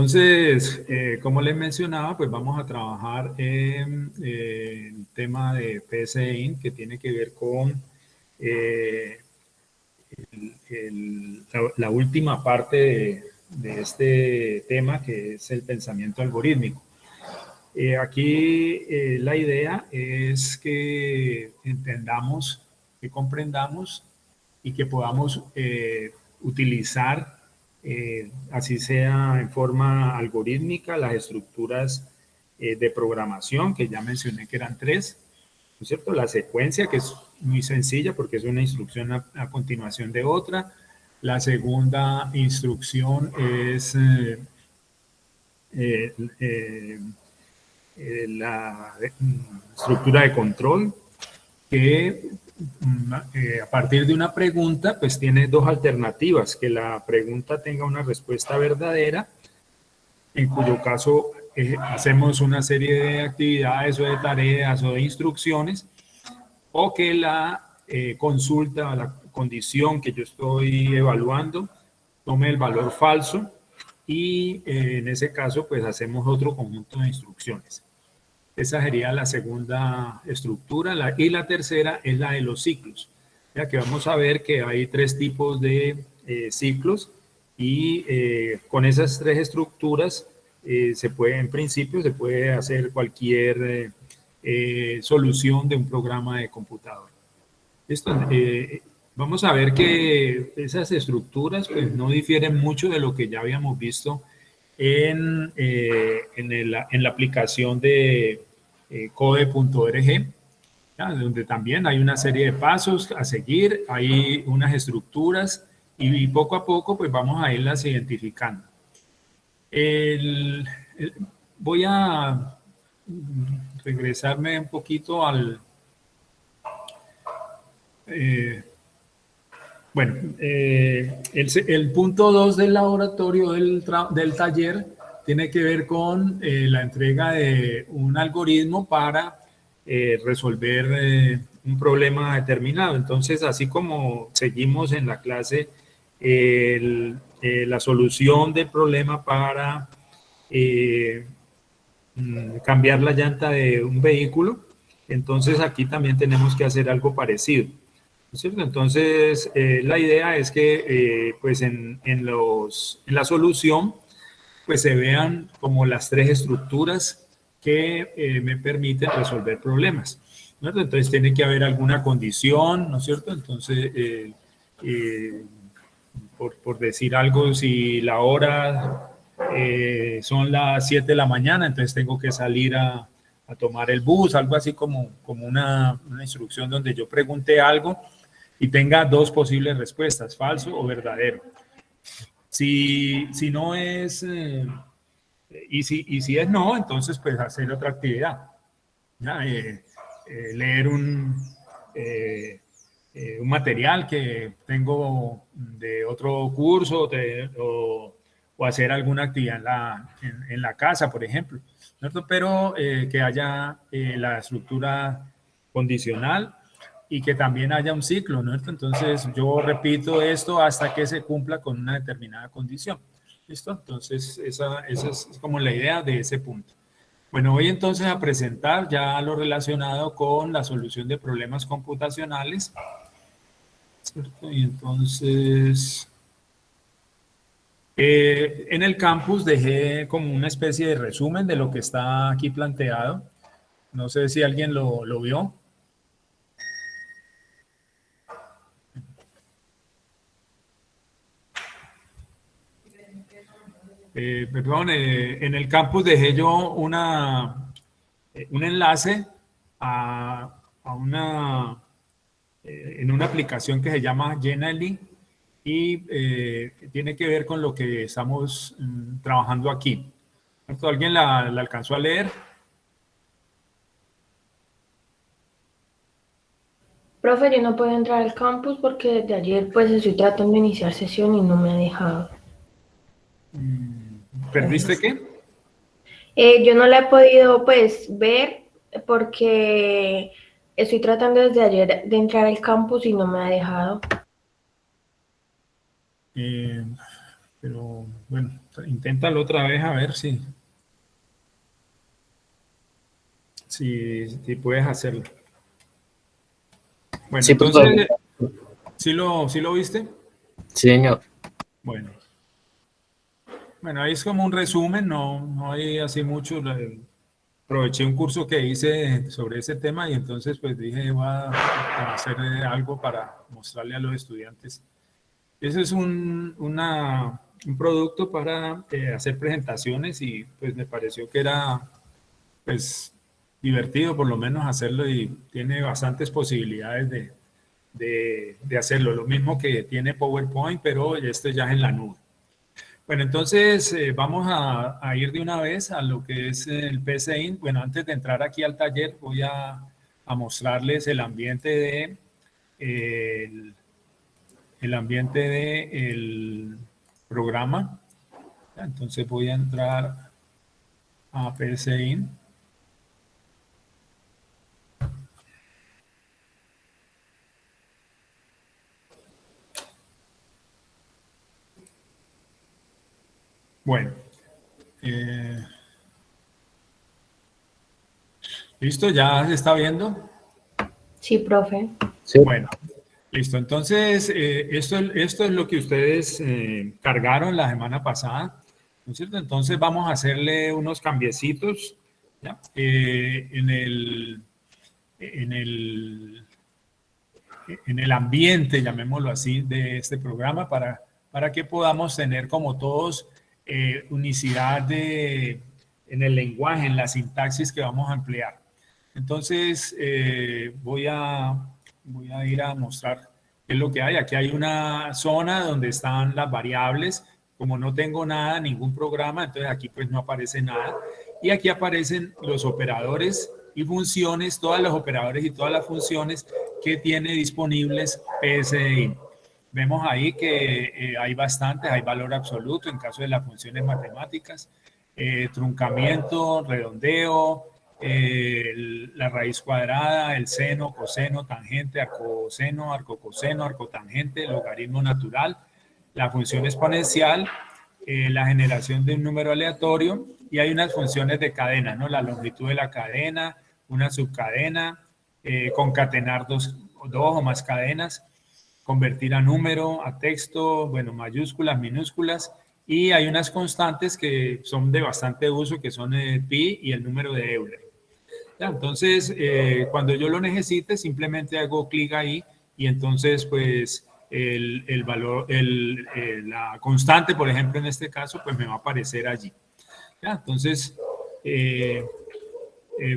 Entonces, como les mencionaba, pues vamos a trabajar en el tema de PSEIN, que tiene que ver con la última parte de este tema, que es el pensamiento algorítmico. Aquí la idea es que entendamos, que comprendamos y que podamos utilizar, así sea en forma algorítmica, las estructuras de programación, que ya mencioné que eran tres, ¿no es cierto? La secuencia, que es muy sencilla porque es una instrucción a continuación de otra. La segunda instrucción es eh, eh, la estructura de control, que a partir de una pregunta, pues tiene dos alternativas: que la pregunta tenga una respuesta verdadera, en cuyo caso hacemos una serie de actividades o de tareas o de instrucciones, o que la consulta, la condición que yo estoy evaluando, tome el valor falso, y en ese caso pues hacemos otro conjunto de instrucciones. Esa sería la segunda estructura. Y la tercera es la de los ciclos, ya que vamos a ver que hay tres tipos de ciclos, y con esas tres estructuras se puede, en principio, se puede hacer cualquier solución de un programa de computador. Esto, vamos a ver que esas estructuras pues, no difieren mucho de lo que ya habíamos visto en la aplicación de code.org, donde también hay una serie de pasos a seguir, hay unas estructuras, y poco a poco pues vamos a irlas identificando. El, voy a regresarme un poquito al... Bueno, el punto 2 del laboratorio del taller tiene que ver con la entrega de un algoritmo para resolver un problema determinado. Entonces, así como seguimos en la clase la solución del problema para cambiar la llanta de un vehículo, entonces aquí también tenemos que hacer algo parecido, ¿no es cierto? Entonces, la idea es que pues en la solución pues se vean como las tres estructuras que me permiten resolver problemas, ¿no? Entonces tiene que haber alguna condición, ¿no es cierto? Entonces, por decir algo, si la hora son las 7 de la mañana, entonces tengo que salir a tomar el bus, algo así como una instrucción donde yo pregunte algo y tenga dos posibles respuestas, falso o verdadero. Si no es, y si es no, entonces pues hacer otra actividad, ¿ya? Leer un material que tengo de otro curso, o hacer alguna actividad en la casa, por ejemplo, ¿cierto? Pero que haya la estructura condicional y que también haya un ciclo, ¿no? Entonces yo repito esto hasta que se cumpla con una determinada condición. ¿Listo? Entonces esa es como la idea de ese punto. Bueno, voy entonces a presentar ya lo relacionado con la solución de problemas computacionales, ¿cierto? Y entonces, en el campus dejé como una especie de resumen de lo que está aquí planteado. No sé si alguien lo vio. Perdón, en el campus dejé yo un enlace a en una aplicación que se llama Genially, y tiene que ver con lo que estamos trabajando aquí. ¿Alguien la alcanzó a leer? Profe, yo no puedo entrar al campus porque desde ayer pues estoy tratando de iniciar sesión y no me ha dejado. ¿Perdiste qué? Yo no la he podido pues ver porque estoy tratando desde ayer de entrar al campus y no me ha dejado. Pero bueno, Inténtalo otra vez a ver si puedes hacerlo. Bueno, Sí, profesor. entonces, ¿sí lo viste? Sí, señor. Bueno, ahí es como un resumen, no hay así mucho. Aproveché un curso que hice sobre ese tema y entonces pues dije, voy a hacer algo para mostrarle a los estudiantes. Ese es un producto para hacer presentaciones y pues me pareció que era pues divertido por lo menos hacerlo y tiene bastantes posibilidades de hacerlo. Lo mismo que tiene PowerPoint, pero este ya es en la nube. Bueno, entonces vamos a ir de una vez a lo que es el PCInt. Bueno, antes de entrar aquí al taller voy a mostrarles el ambiente del programa. Entonces voy a entrar a PCInt. Bueno, ¿listo? ¿Ya se está viendo? Sí, profe. Sí. Bueno, listo. Entonces, esto es lo que ustedes cargaron la semana pasada, ¿no es cierto? Entonces vamos a hacerle unos cambiecitos, ¿ya? En el ambiente, llamémoslo así, de este programa para que podamos tener como todos unicidad en el lenguaje, en la sintaxis que vamos a emplear. Entonces, voy a ir a mostrar qué es lo que hay. Aquí hay una zona donde están las variables. Como no tengo nada, ningún programa, entonces aquí pues no aparece nada. Y aquí aparecen los operadores y funciones, todos los operadores y todas las funciones que tiene disponibles PSI. Vemos ahí que hay bastantes, hay valor absoluto en caso de las funciones matemáticas, truncamiento, redondeo, la raíz cuadrada, el seno, coseno, tangente, arcoseno, arcocoseno, arcotangente, logaritmo natural, la función exponencial, la generación de un número aleatorio y hay unas funciones de cadena, ¿no? La longitud de la cadena, una subcadena, concatenar dos o más cadenas, convertir a número, a texto, bueno, mayúsculas, minúsculas, y hay unas constantes que son de bastante uso, que son el pi y el número de Euler. ¿Ya? Entonces, cuando yo lo necesite, simplemente hago clic ahí y entonces, pues, el valor, la constante, por ejemplo, en este caso, pues me va a aparecer allí. ¿Ya? Entonces,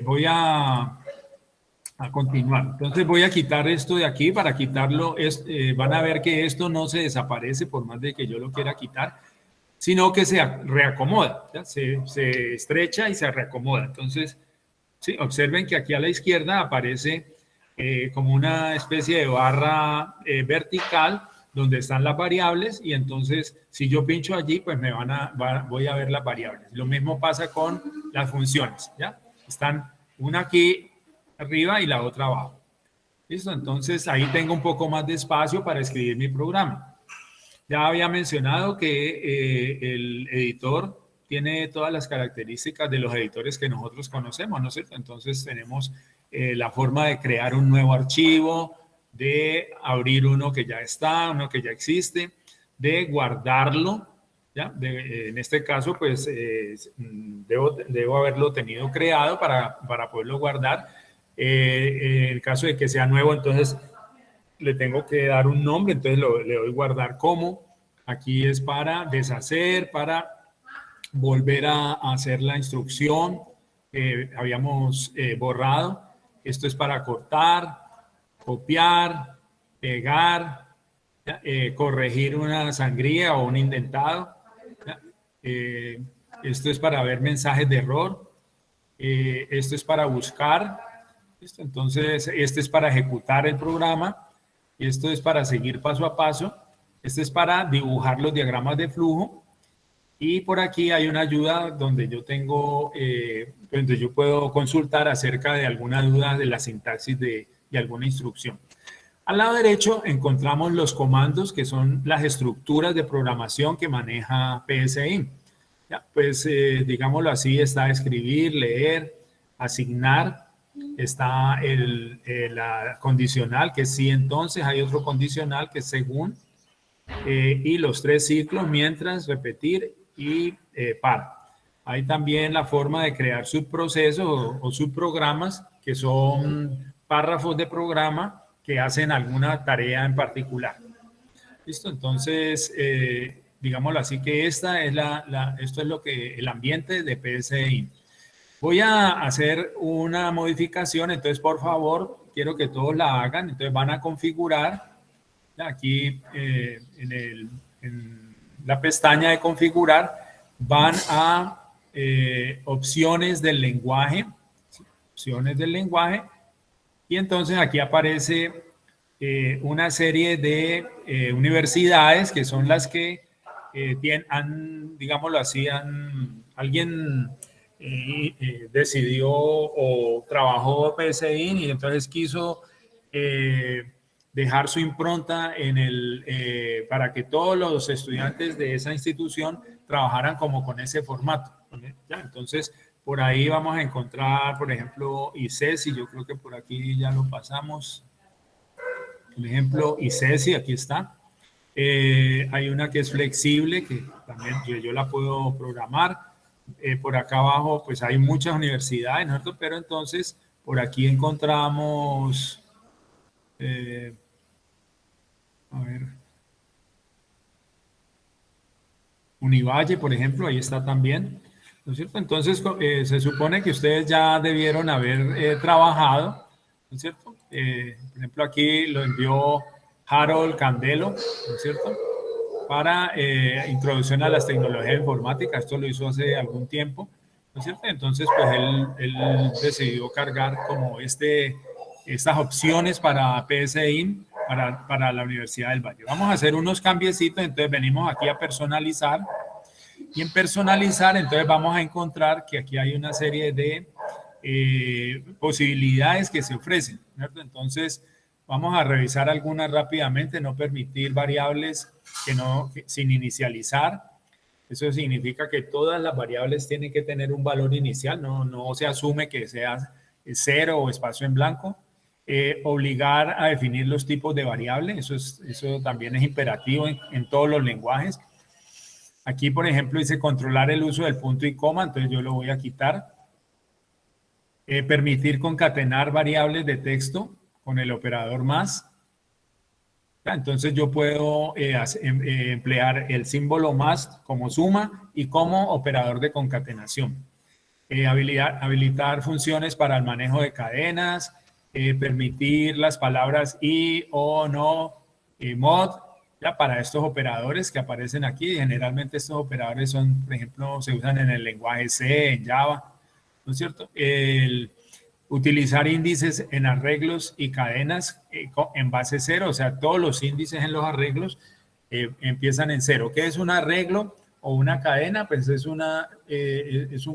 voy a continuar. Entonces voy a quitar esto de aquí. Para quitarlo, van a ver que esto no se desaparece por más de que yo lo quiera quitar, sino que se reacomoda, ¿ya? Se estrecha y se reacomoda. Entonces, sí, observen que aquí a la izquierda aparece como una especie de barra vertical donde están las variables y entonces si yo pincho allí, pues voy a ver las variables. Lo mismo pasa con las funciones, ¿ya? Están una aquí arriba y la otra abajo. ¿Listo? Entonces ahí tengo un poco más de espacio para escribir mi programa. Ya había mencionado que el editor tiene todas las características de los editores que nosotros conocemos, ¿no es cierto? Entonces tenemos la forma de crear un nuevo archivo, de abrir uno que ya está, uno que ya existe, de guardarlo, ¿ya? En este caso, pues debo haberlo tenido creado para poderlo guardar. En el caso de que sea nuevo, entonces le tengo que dar un nombre, entonces le doy guardar como. Aquí es para deshacer, para volver a hacer la instrucción que habíamos borrado. Esto es para cortar, copiar, pegar, corregir una sangría o un indentado. Esto es para ver mensajes de error. Esto es para buscar. ¿Listo? Entonces, este es para ejecutar el programa. Esto es para seguir paso a paso. Este es para dibujar los diagramas de flujo. Y por aquí hay una ayuda donde yo tengo, donde yo puedo consultar acerca de alguna duda de la sintaxis de alguna instrucción. Al lado derecho encontramos los comandos que son las estructuras de programación que maneja PSI. Ya, pues, digámoslo así, está escribir, leer, asignar, está la condicional, que es sí, entonces, hay otro condicional que es según, y los 3 ciclos, mientras, repetir y para. Hay también la forma de crear subprocesos o subprogramas, que son párrafos de programa que hacen alguna tarea en particular. ¿Listo? Entonces, digámoslo así, que esto es lo que el ambiente de PSI. Voy a hacer una modificación, entonces por favor, quiero que todos la hagan. Entonces van a configurar, aquí en la pestaña de configurar, van a opciones del lenguaje, y entonces aquí aparece una serie de universidades que son las que digámoslo así, alguien decidió o trabajó PSI y entonces quiso dejar su impronta para que todos los estudiantes de esa institución trabajaran como con ese formato. ¿Ya? Entonces, por ahí vamos a encontrar, por ejemplo, ICESI, yo creo que por aquí ya lo pasamos. Por ejemplo, ICESI, aquí está. Hay una que es flexible, que también yo la puedo programar. Por acá abajo, pues hay muchas universidades, ¿no? Pero entonces, por aquí encontramos, a ver, Univalle, por ejemplo, ahí está también, ¿no es cierto? Entonces, se supone que ustedes ya debieron haber trabajado, ¿no es cierto? Por ejemplo, aquí lo envió Harold Candelo, ¿no es cierto? Para introducción a las tecnologías informáticas. Esto lo hizo hace algún tiempo, ¿no es cierto? Entonces, pues él decidió cargar como estas opciones para PSI para la Universidad del Valle. Vamos a hacer unos cambiecitos, entonces venimos aquí a personalizar, y en personalizar, entonces vamos a encontrar que aquí hay una serie de posibilidades que se ofrecen, ¿cierto? Entonces, vamos a revisar algunas rápidamente. No permitir variables sin inicializar. Eso significa que todas las variables tienen que tener un valor inicial, no se asume que sea cero o espacio en blanco. Obligar a definir los tipos de variable, eso también es imperativo en todos los lenguajes. Aquí, por ejemplo, dice controlar el uso del punto y coma, entonces yo lo voy a quitar. Permitir concatenar variables de texto con el operador más. Entonces yo puedo emplear el símbolo más como suma y como operador de concatenación. Habilitar funciones para el manejo de cadenas, permitir las palabras y o no, mod, ya, para estos operadores que aparecen aquí. Generalmente estos operadores son, por ejemplo, se usan en el lenguaje C, en Java, ¿no es cierto? Utilizar índices en arreglos y cadenas en base 0, o sea, todos los índices en los arreglos empiezan en 0. ¿Qué es un arreglo o una cadena? Pues es un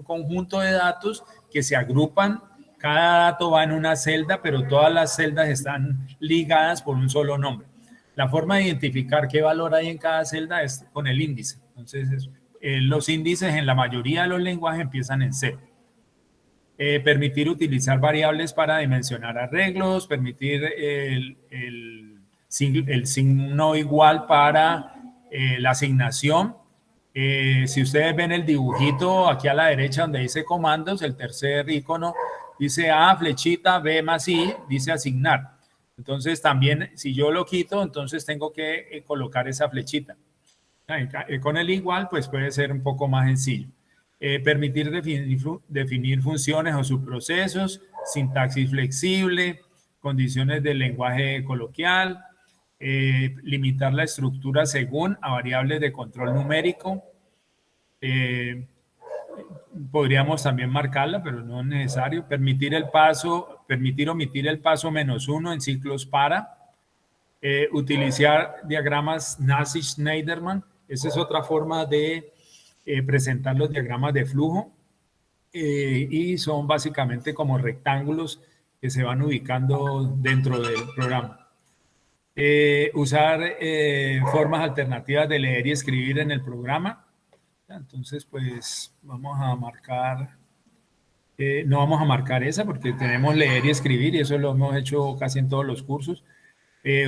conjunto de datos que se agrupan, cada dato va en una celda, pero todas las celdas están ligadas por un solo nombre. La forma de identificar qué valor hay en cada celda es con el índice. Entonces, los índices en la mayoría de los lenguajes empiezan en 0. Permitir utilizar variables para dimensionar arreglos, permitir el signo igual para la asignación. Si ustedes ven el dibujito aquí a la derecha donde dice comandos, el tercer icono dice A, flechita, B más I, dice asignar. Entonces también, si yo lo quito, entonces tengo que colocar esa flechita. Con el igual, pues puede ser un poco más sencillo. Permitir definir funciones o subprocesos, sintaxis flexible, condiciones del lenguaje coloquial, limitar la estructura según a variables de control numérico. Podríamos también marcarla, pero no es necesario. Permitir omitir el paso -1 en ciclos para. Utilizar diagramas Nash-Schneiderman. Esa es otra forma de presentar los diagramas de flujo, y son básicamente como rectángulos que se van ubicando dentro del programa. Usar formas alternativas de leer y escribir en el programa. Entonces, pues vamos a marcar, no vamos a marcar esa porque tenemos leer y escribir y eso lo hemos hecho casi en todos los cursos.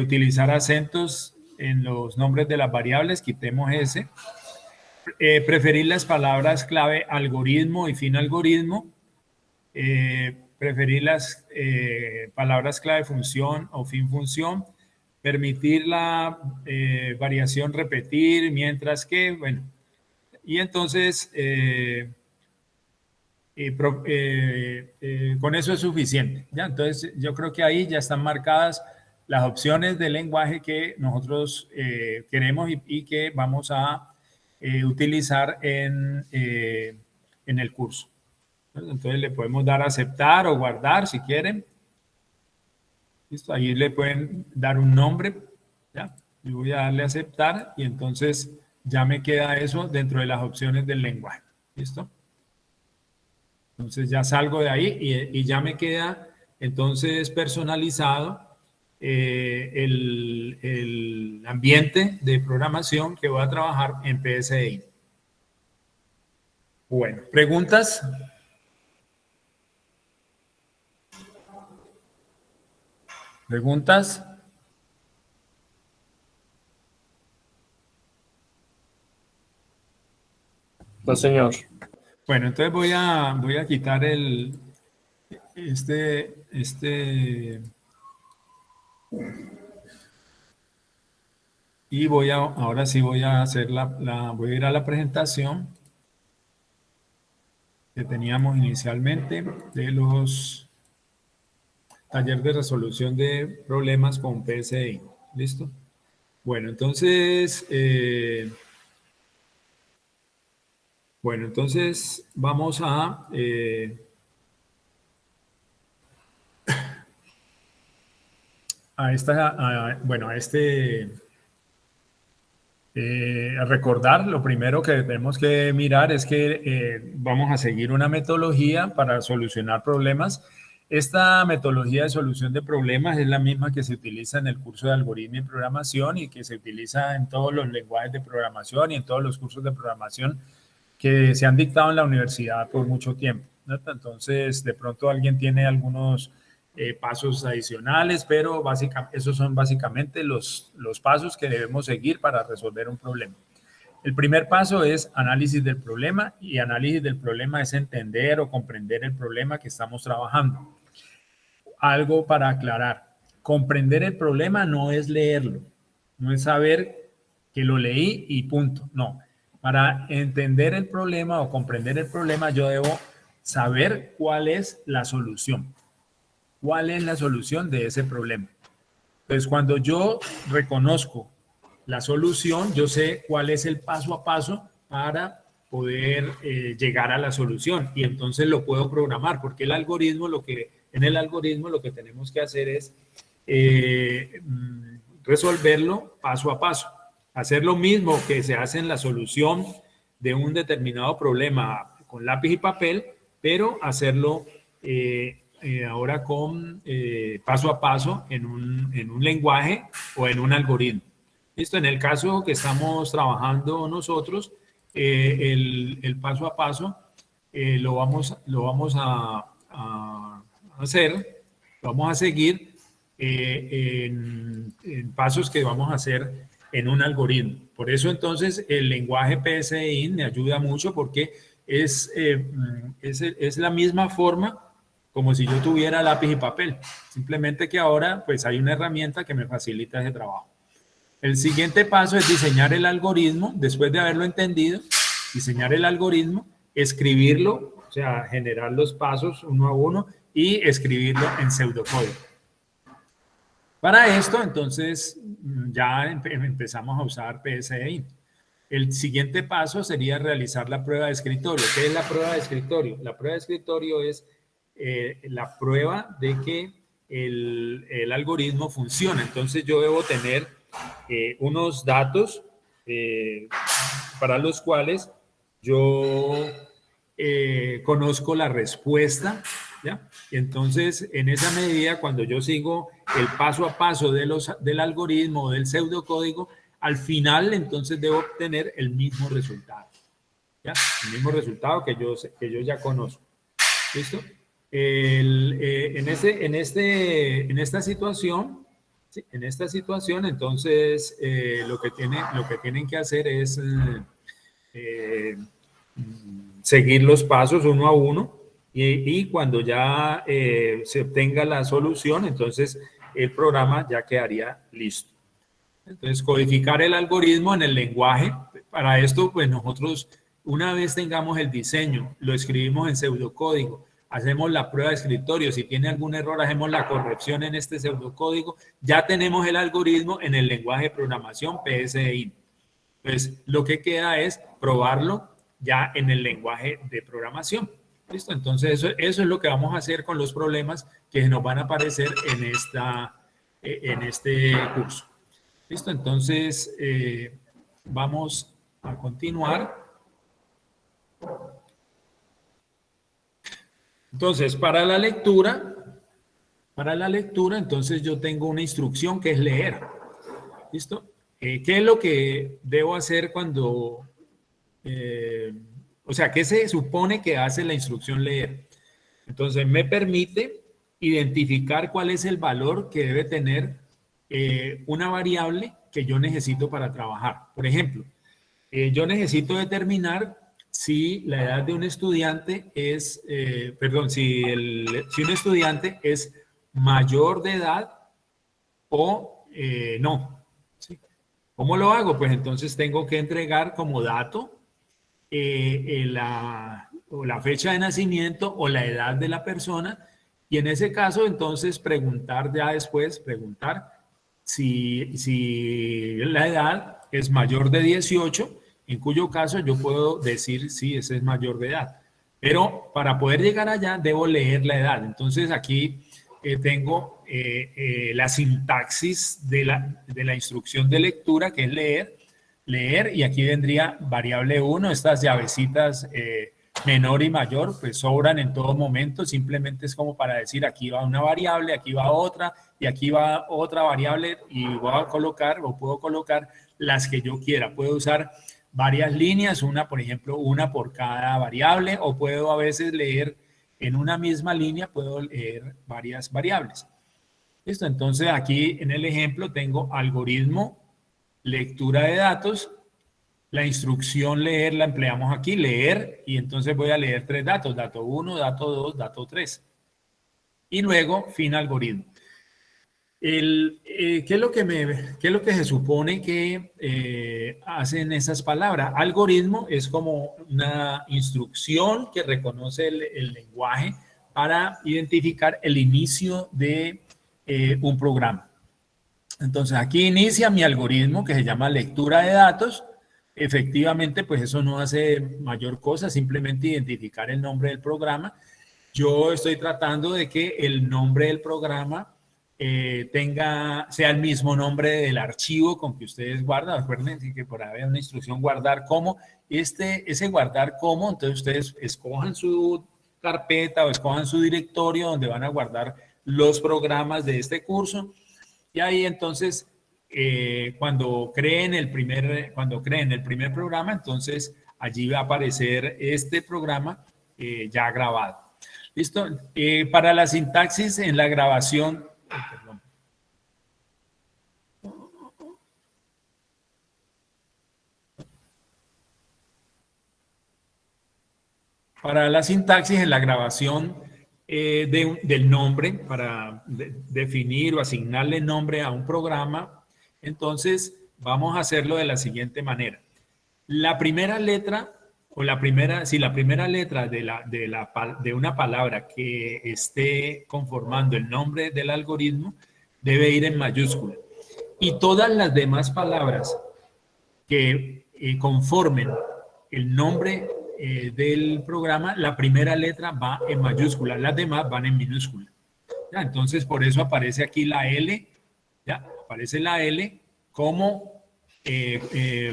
Utilizar acentos en los nombres de las variables, quitemos ese. Preferir las palabras clave algoritmo y fin algoritmo. Preferir las palabras clave función o fin función. Permitir la variación repetir, mientras que, bueno, y entonces con eso es suficiente, ¿ya? Entonces yo creo que ahí ya están marcadas las opciones de lenguaje que nosotros queremos y que vamos a utilizar en el curso. Entonces le podemos dar a aceptar o guardar si quieren. Listo, ahí le pueden dar un nombre, ¿ya? Yo voy a darle a aceptar y entonces ya me queda eso dentro de las opciones del lenguaje. ¿Listo? Entonces ya salgo de ahí y ya me queda entonces personalizado el ambiente de programación que voy a trabajar en PSI. Bueno, ¿preguntas? ¿Preguntas? No, señor. Bueno, entonces voy a quitar y ahora sí voy a hacer voy a ir a la presentación que teníamos inicialmente de los talleres de resolución de problemas con PSI. ¿Listo? Bueno, entonces vamos a recordar. Lo primero que tenemos que mirar es que vamos a seguir una metodología para solucionar problemas. Esta metodología de solución de problemas es la misma que se utiliza en el curso de algoritmo y programación y que se utiliza en todos los lenguajes de programación y en todos los cursos de programación que se han dictado en la universidad por mucho tiempo, ¿no? Entonces, de pronto alguien tiene algunos pasos adicionales, pero esos son básicamente los pasos que debemos seguir para resolver un problema. El primer paso es análisis del problema, y análisis del problema es entender o comprender el problema que estamos trabajando. Algo para aclarar: comprender el problema no es leerlo, no es saber que lo leí y punto, no. Para entender el problema o comprender el problema, yo debo saber cuál es la solución. ¿Cuál es la solución de ese problema? Entonces, cuando yo reconozco la solución, yo sé cuál es el paso a paso para poder llegar a la solución, y entonces lo puedo programar, porque en el algoritmo lo que tenemos que hacer es resolverlo paso a paso. Hacer lo mismo que se hace en la solución de un determinado problema con lápiz y papel, pero hacerlo ahora con paso a paso en un lenguaje o en un algoritmo. Listo, en el caso que estamos trabajando nosotros, el paso a paso lo vamos a hacer, lo vamos a seguir en pasos que vamos a hacer en un algoritmo. Por eso entonces el lenguaje PSI me ayuda mucho, porque es la misma forma como si yo tuviera lápiz y papel, simplemente que ahora pues hay una herramienta que me facilita ese trabajo. El siguiente paso es diseñar el algoritmo. Después de haberlo entendido, diseñar el algoritmo, escribirlo, o sea, generar los pasos uno a uno y escribirlo en pseudocódigo. Para esto, entonces, ya empezamos a usar PSI. El siguiente paso sería realizar la prueba de escritorio. ¿Qué es la prueba de escritorio? La prueba de escritorio es la prueba de que el algoritmo funciona. Entonces, yo debo tener unos datos para los cuales yo conozco la respuesta, ¿ya? Y entonces, en esa medida, cuando yo sigo el paso a paso del algoritmo o del pseudocódigo, al final, entonces, debo obtener el mismo resultado. ¿ya? El mismo resultado que yo ya conozco. ¿Listo? En esta situación, ¿sí? En esta situación, entonces, lo que tienen que hacer es seguir los pasos uno a uno y cuando ya se obtenga la solución, entonces el programa ya quedaría listo. Entonces, codificar el algoritmo en el lenguaje. Para esto, pues nosotros, una vez tengamos el diseño, lo escribimos en pseudocódigo, hacemos la prueba de escritorio, si tiene algún error, hacemos la corrección en este pseudocódigo, ya tenemos el algoritmo en el lenguaje de programación PSI. Entonces, lo que queda es probarlo ya en el lenguaje de programación. ¿Listo? Entonces, eso es lo que vamos a hacer con los problemas que nos van a aparecer en este curso. ¿Listo? Entonces, vamos a continuar. Entonces, para la lectura, entonces yo tengo una instrucción que es leer. ¿Listo? ¿Qué es lo que debo hacer cuando, o sea, qué se supone que hace la instrucción leer? Entonces, me permite identificar cuál es el valor que debe tener una variable que yo necesito para trabajar. Por ejemplo, yo necesito determinar si la edad de un estudiante es, si un estudiante es mayor de edad o no. ¿Sí? ¿Cómo lo hago? Pues entonces tengo que entregar como dato la fecha de nacimiento o la edad de la persona y en ese caso entonces preguntar si la edad es mayor de 18, en cuyo caso yo puedo decir si ese es mayor de edad. Pero para poder llegar allá debo leer la edad. Entonces aquí tengo la sintaxis de la instrucción de lectura, que es leer, y aquí vendría variable 1, estas llavecitas menor y mayor, pues sobran en todo momento, simplemente es como para decir aquí va una variable, aquí va otra, y aquí va otra variable, y voy a colocar, o puedo colocar las que yo quiera, puedo usar varias líneas, por ejemplo, una por cada variable, o puedo a veces leer en una misma línea, puedo leer varias variables. ¿Listo? Entonces aquí en el ejemplo tengo algoritmo, lectura de datos, la instrucción leer la empleamos aquí, leer, y entonces voy a leer 3 datos, dato 1, dato 2, dato 3. Y luego, fin algoritmo. ¿Qué es lo que se supone que hacen esas palabras? Algoritmo es como una instrucción que reconoce el lenguaje para identificar el inicio de un programa. Entonces, aquí inicia mi algoritmo que se llama lectura de datos. Efectivamente, pues eso no hace mayor cosa, simplemente identificar el nombre del programa. Yo estoy tratando de que el nombre del programa sea el mismo nombre del archivo con que ustedes guardan. Recuerden que por ahí hay una instrucción guardar como. Ese guardar como, entonces ustedes escojan su carpeta o escojan su directorio donde van a guardar los programas de este curso. Y ahí entonces, cuando creen el primer programa, entonces allí va a aparecer este programa ya grabado. ¿Listo? Para la sintaxis en la grabación, perdón. Para la sintaxis en la grabación del nombre, para definir o asignarle nombre a un programa, entonces vamos a hacerlo de la siguiente manera. La primera letra, la primera letra de una palabra que esté conformando el nombre del algoritmo debe ir en mayúscula. Y todas las demás palabras que conformen el nombre del programa, la primera letra va en mayúscula, las demás van en minúscula. ¿Ya? Entonces, por eso aparece aquí la L, ¿ya? Aparece la L como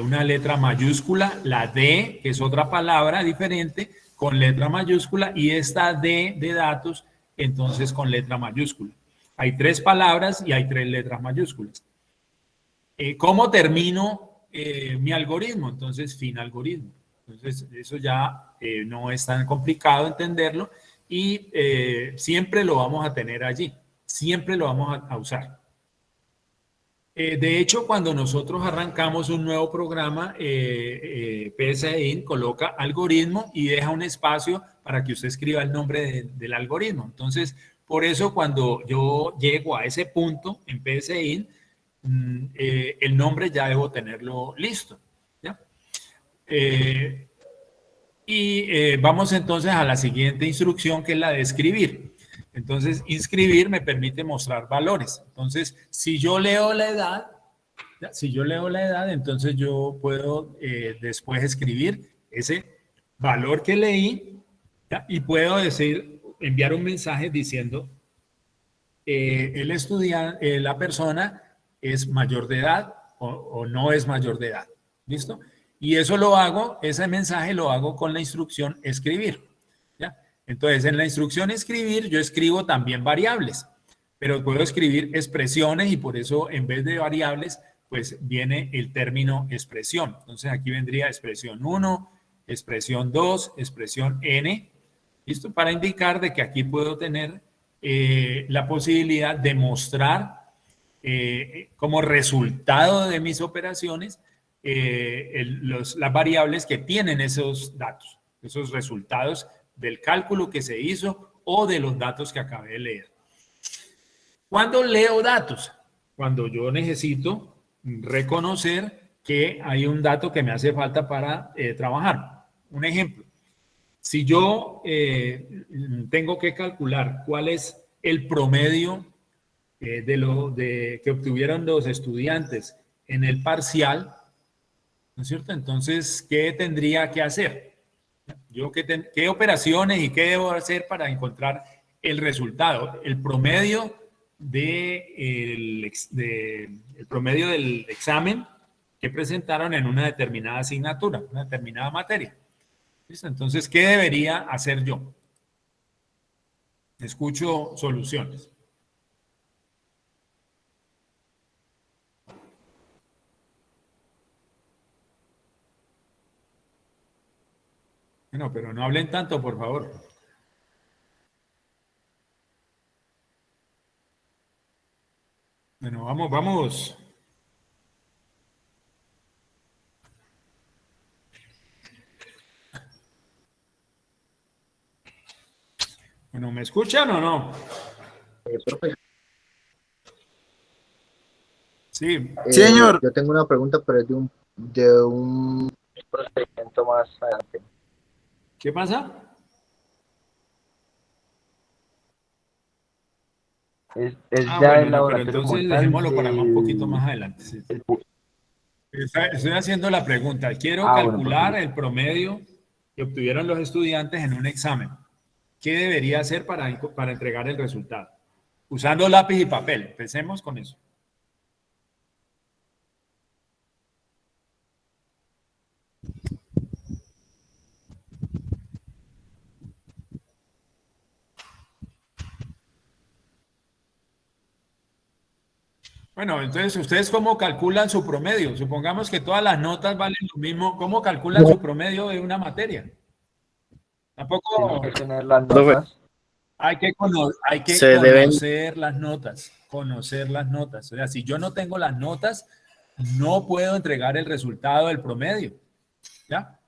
una letra mayúscula, la D, que es otra palabra diferente, con letra mayúscula, y esta D de datos, entonces con letra mayúscula. Hay 3 palabras y hay 3 letras mayúsculas. ¿Cómo termino mi algoritmo? Entonces, fin algoritmo. Entonces, eso ya no es tan complicado entenderlo y siempre lo vamos a tener allí, siempre lo vamos a usar. De hecho, cuando nosotros arrancamos un nuevo programa, PSAIN coloca algoritmo y deja un espacio para que usted escriba el nombre del algoritmo. Entonces, por eso cuando yo llego a ese punto en PSAIN, el nombre ya debo tenerlo listo. ¿Ya? Vamos entonces a la siguiente instrucción, que es la de escribir. Entonces, inscribir me permite mostrar valores. Entonces, si yo leo la edad, entonces yo puedo después escribir ese valor que leí, ¿ya? Y puedo enviar un mensaje diciendo el estudiante, la persona es mayor de edad o no es mayor de edad. ¿Listo? Y eso lo hago, ese mensaje lo hago con la instrucción escribir. ¿Ya? Entonces, en la instrucción escribir, yo escribo también variables, pero puedo escribir expresiones y por eso en vez de variables, pues viene el término expresión. Entonces, aquí vendría expresión 1, expresión 2, expresión n. ¿Listo? Para indicar de que aquí puedo tener la posibilidad de mostrar como resultado de mis operaciones las variables que tienen esos datos, esos resultados del cálculo que se hizo o de los datos que acabé de leer. ¿Cuándo leo datos? Cuando yo necesito reconocer que hay un dato que me hace falta para trabajar. Un ejemplo, si yo tengo que calcular cuál es el promedio que obtuvieron los estudiantes en el parcial, ¿no es cierto? Entonces, ¿qué tendría que hacer? ¿Qué operaciones y qué debo hacer para encontrar el resultado? El promedio el promedio del examen que presentaron en una determinada asignatura, una determinada materia. ¿Listo? Entonces, ¿qué debería hacer yo? Escucho soluciones. Bueno, pero no hablen tanto, por favor. Bueno, vamos. Bueno, ¿me escuchan o no? Profe, Sí. Señor. Yo tengo una pregunta, pero es de un procedimiento más adelante. ¿Qué pasa? Es Ah, ya bueno, el no, pero laboratorio como entonces tal dejémoslo para un poquito más adelante. Sí. Estoy haciendo la pregunta. Quiero calcular bueno, el promedio que obtuvieron los estudiantes en un examen. ¿Qué debería hacer para entregar el resultado? Usando lápiz y papel. Empecemos con eso. Bueno, entonces, ¿ustedes cómo calculan su promedio? Supongamos que todas las notas valen lo mismo. ¿Cómo calculan su promedio de una materia? Tampoco tiene que tener las notas. hay que Se deben- conocer las notas, conocer las notas. O sea, si yo no tengo las notas, no puedo entregar el resultado del promedio. ¿Ya?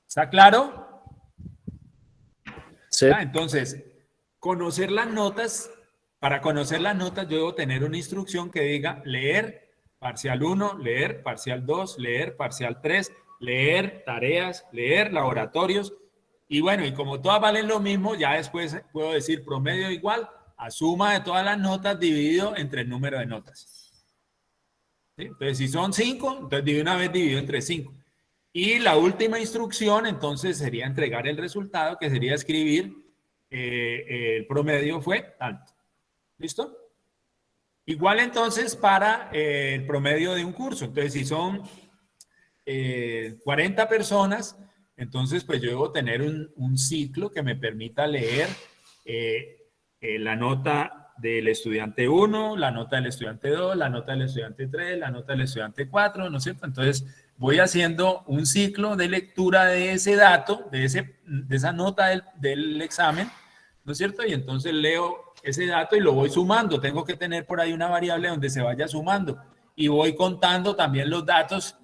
¿Está claro? Sí. ¿Ya? Entonces, conocer las notas, para conocer las notas yo debo tener una instrucción que diga leer parcial 1, leer parcial 2, leer parcial 3, leer tareas, leer laboratorios. Y bueno, y como todas valen lo mismo, ya después puedo decir promedio igual a suma de todas las notas dividido entre el número de notas. ¿Sí? Entonces, si son 5, entonces de una vez dividido entre 5. Y la última instrucción, entonces, sería entregar el resultado, que sería escribir el promedio fue tanto. ¿Listo? Igual entonces para el promedio de un curso. Entonces, si son 40 personas, entonces pues yo debo tener un ciclo que me permita leer la nota del estudiante 1, la nota del estudiante 2, la nota del estudiante 3, la nota del estudiante 4, ¿no es cierto? Entonces, voy haciendo un ciclo de lectura de ese dato, de esa nota del examen, ¿no es cierto? Y entonces leo ese dato y lo voy sumando. Tengo que tener por ahí una variable donde se vaya sumando. Y voy contando también los datos,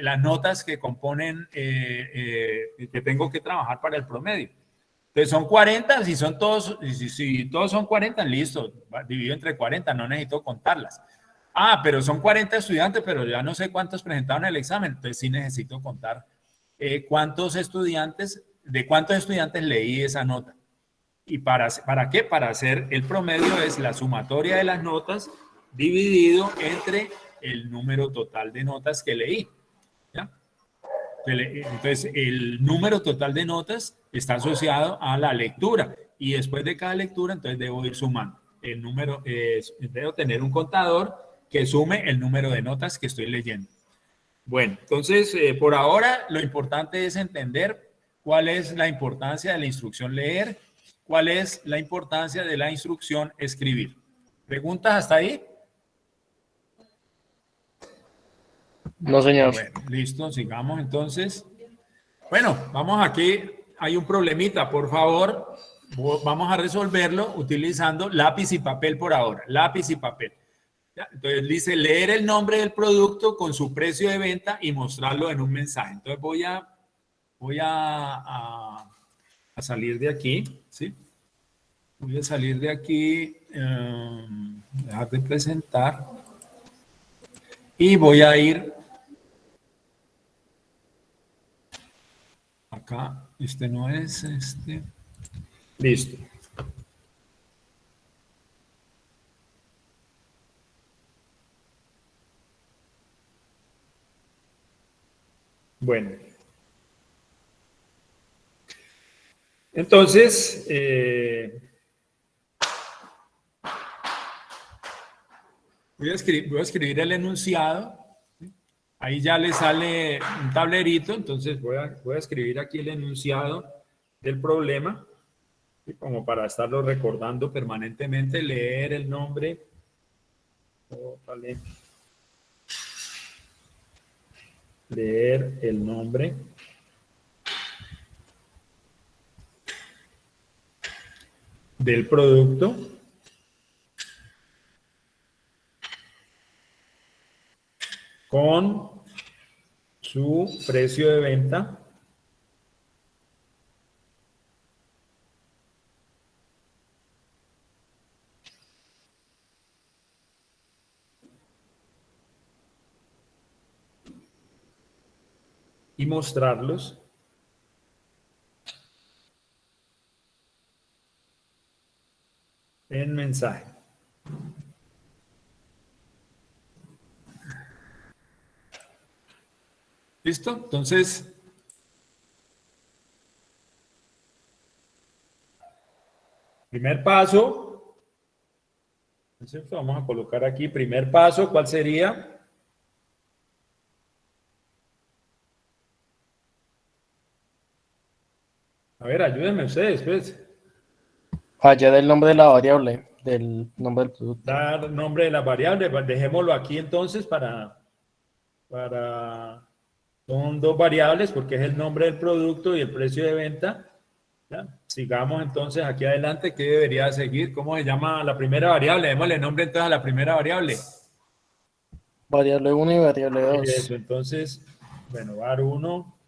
las notas que componen, que tengo que trabajar para el promedio. Entonces son 40, si todos son 40, listo, divido entre 40, no necesito contarlas. Ah, pero son 40 estudiantes, pero ya no sé cuántos presentaron el examen, entonces sí necesito contar de cuántos estudiantes leí esa nota. ¿Y para qué? Para hacer el promedio es la sumatoria de las notas dividido entre el número total de notas que leí. ¿Ya? Entonces, el número total de notas está asociado a la lectura y después de cada lectura, entonces debo ir sumando. El número, debo tener un contador que sume el número de notas que estoy leyendo. Bueno, entonces, por ahora, lo importante es entender cuál es la importancia de la instrucción leer, cuál es la importancia de la instrucción escribir. ¿Preguntas hasta ahí? No, señor. Bueno, listo, sigamos entonces. Bueno, vamos aquí, hay un problemita, por favor, vamos a resolverlo utilizando lápiz y papel por ahora, lápiz y papel. ¿Ya? Entonces dice leer el nombre del producto con su precio de venta y mostrarlo en un mensaje. Entonces voy a salir de aquí, ¿sí? Voy a salir de aquí, dejar de presentar y voy a ir acá, este no es, este, listo. Bueno. Entonces, voy a escribir el enunciado. Ahí ya le sale un tablerito, entonces voy a escribir aquí el enunciado del problema, ¿sí? Como para estarlo recordando permanentemente, leer el nombre. Leer el nombre del producto con su precio de venta y mostrarlos en mensaje. ¿Listo? Entonces, primer paso, entonces vamos a colocar aquí, primer paso, ¿cuál sería? A ver, ayúdenme ustedes, pues. Allá del nombre de la variable, del nombre del producto. Dar nombre de la variable, dejémoslo aquí entonces son dos variables porque es el nombre del producto y el precio de venta. ¿Ya? Sigamos entonces aquí adelante, ¿qué debería seguir? ¿Cómo se llama la primera variable? Démosle nombre entonces a la primera variable. Variable 1 y variable 2. Eso, entonces, bueno, var 1.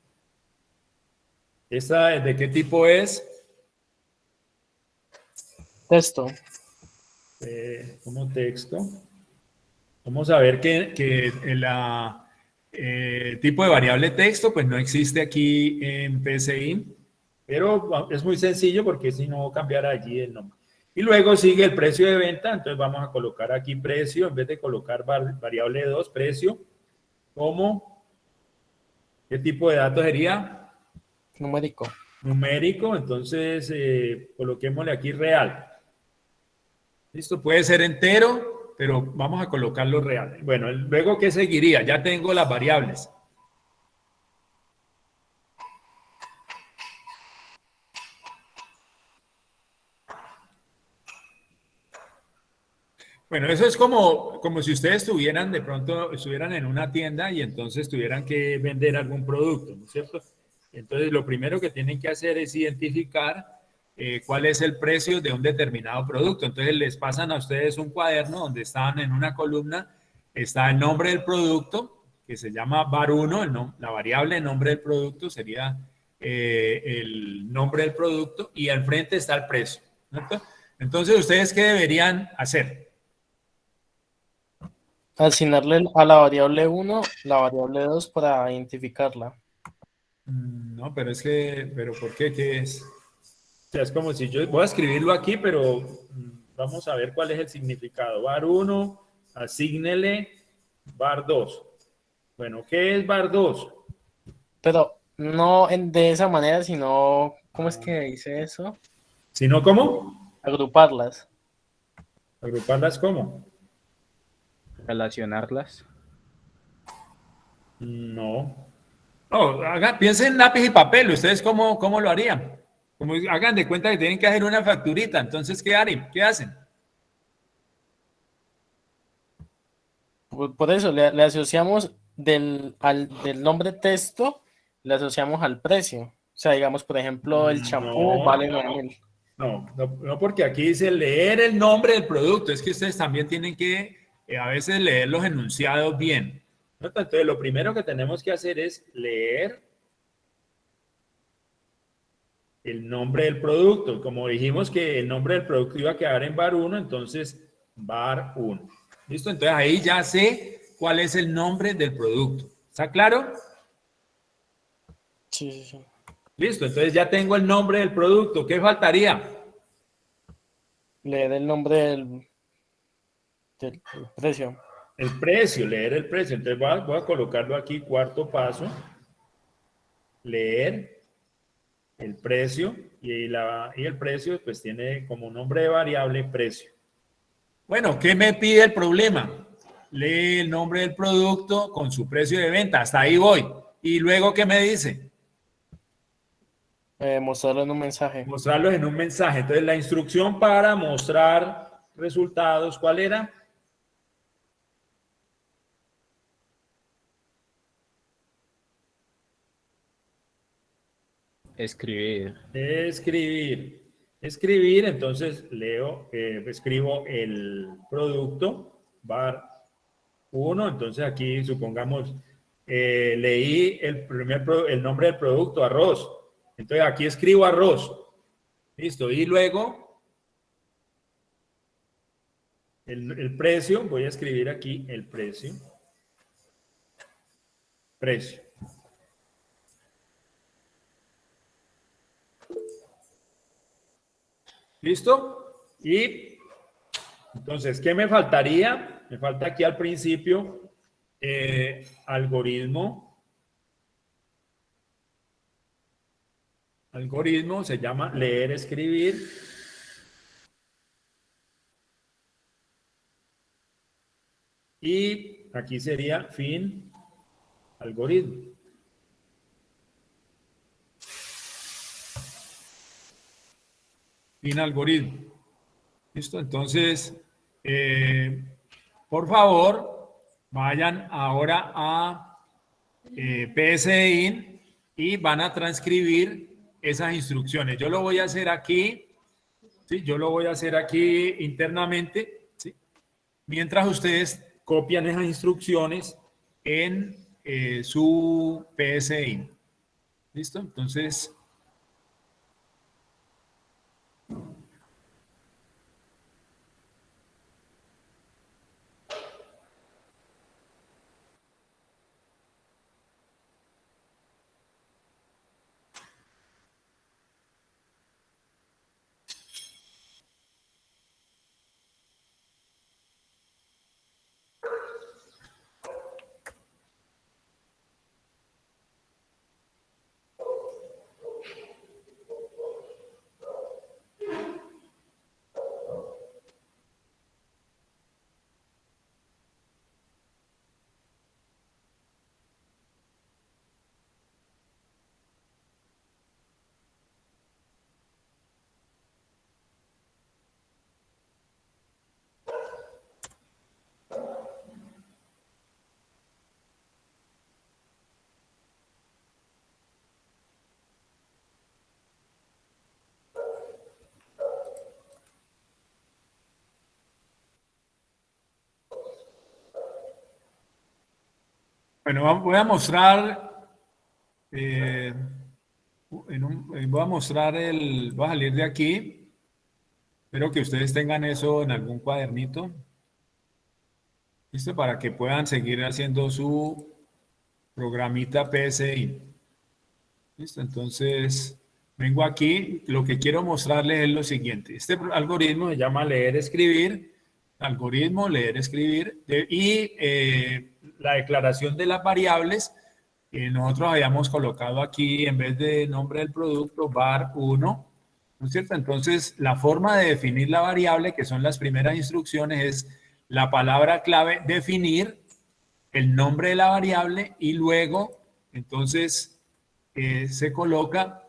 ¿Esta de qué tipo es? Texto. Como texto. Vamos a ver que el tipo de variable texto pues no existe aquí en PCI, pero es muy sencillo porque si no cambiar allí el nombre. Y luego sigue el precio de venta, entonces vamos a colocar aquí precio, en vez de colocar variable 2, precio, como, ¿qué tipo de datos sería? Numérico. Numérico, entonces coloquémosle aquí real. Listo, puede ser entero, pero vamos a colocarlo real. Bueno, luego, ¿qué seguiría? Ya tengo las variables. Bueno, eso es como si ustedes estuvieran, de pronto, estuvieran en una tienda y entonces tuvieran que vender algún producto, ¿no es cierto? Entonces, lo primero que tienen que hacer es identificar cuál es el precio de un determinado producto. Entonces, les pasan a ustedes un cuaderno donde están en una columna, está el nombre del producto, que se llama var1, la variable nombre del producto sería el nombre del producto, y al frente está el precio, ¿cierto? Entonces, ¿ustedes qué deberían hacer? Asignarle a la variable 1 la variable 2 para identificarla. No, pero ¿por qué? ¿Qué es? O sea, es como si yo voy a escribirlo aquí, pero vamos a ver cuál es el significado. Var1, asígnele var2. Bueno, ¿qué es var2? Pero no de esa manera, sino, ¿cómo es que dice eso? Si no, ¿cómo? Agruparlas. Agruparlas ¿cómo? Relacionarlas. No. No, piensen en lápiz y papel. ¿Ustedes cómo lo harían? Como hagan de cuenta que tienen que hacer una facturita. Entonces, ¿qué harían? ¿Qué hacen? Por eso le asociamos del nombre texto, le asociamos al precio. O sea, digamos, por ejemplo, el champú No, vale 9.000. no, porque aquí dice leer el nombre del producto. Es que ustedes también tienen que a veces leer los enunciados bien. ¿No? Entonces, lo primero que tenemos que hacer es leer el nombre del producto. Como dijimos que el nombre del producto iba a quedar en var1, entonces var1. ¿Listo? Entonces ahí ya sé cuál es el nombre del producto. ¿Está claro? Sí, sí, sí. Listo, entonces ya tengo el nombre del producto. ¿Qué faltaría? Leer el nombre del precio. El precio, leer el precio. Entonces voy a colocarlo aquí, cuarto paso. Leer el precio y el precio pues tiene como nombre de variable precio. Bueno, ¿qué me pide el problema? Lee el nombre del producto con su precio de venta. Hasta ahí voy. ¿Y luego qué me dice? Mostrarlo en un mensaje. Mostrarlos en un mensaje. Entonces, la instrucción para mostrar resultados, ¿cuál era? Escribir. Escribir. Escribir, entonces escribo el producto, var 1. Entonces, aquí supongamos, leí el nombre del producto, arroz. Entonces, aquí escribo arroz. Listo. Y luego, el precio, voy a escribir aquí el precio. Precio. ¿Listo? Y entonces, ¿qué me faltaría? Me falta aquí al principio algoritmo. Algoritmo se llama leer, escribir. Y aquí sería fin algoritmo. Fin algoritmo. ¿Listo? Entonces, por favor, vayan ahora a PSIN y van a transcribir esas instrucciones. Yo lo voy a hacer aquí, ¿sí? Yo lo voy a hacer aquí internamente, ¿sí? Mientras ustedes copian esas instrucciones en su PSIN. ¿Listo? Entonces, Bueno, voy a mostrar, voy a mostrar voy a salir de aquí. Espero que ustedes tengan eso en algún cuadernito. ¿Listo? Para que puedan seguir haciendo su programita PSI. ¿Listo? Entonces, vengo aquí. Lo que quiero mostrarles es lo siguiente. Este algoritmo se llama leer, escribir. Algoritmo, leer, escribir. Y la declaración de las variables. Nosotros habíamos colocado aquí, en vez de nombre del producto, var 1. ¿No es cierto? Entonces, la forma de definir la variable, que son las primeras instrucciones, es la palabra clave definir, el nombre de la variable y luego, entonces, se coloca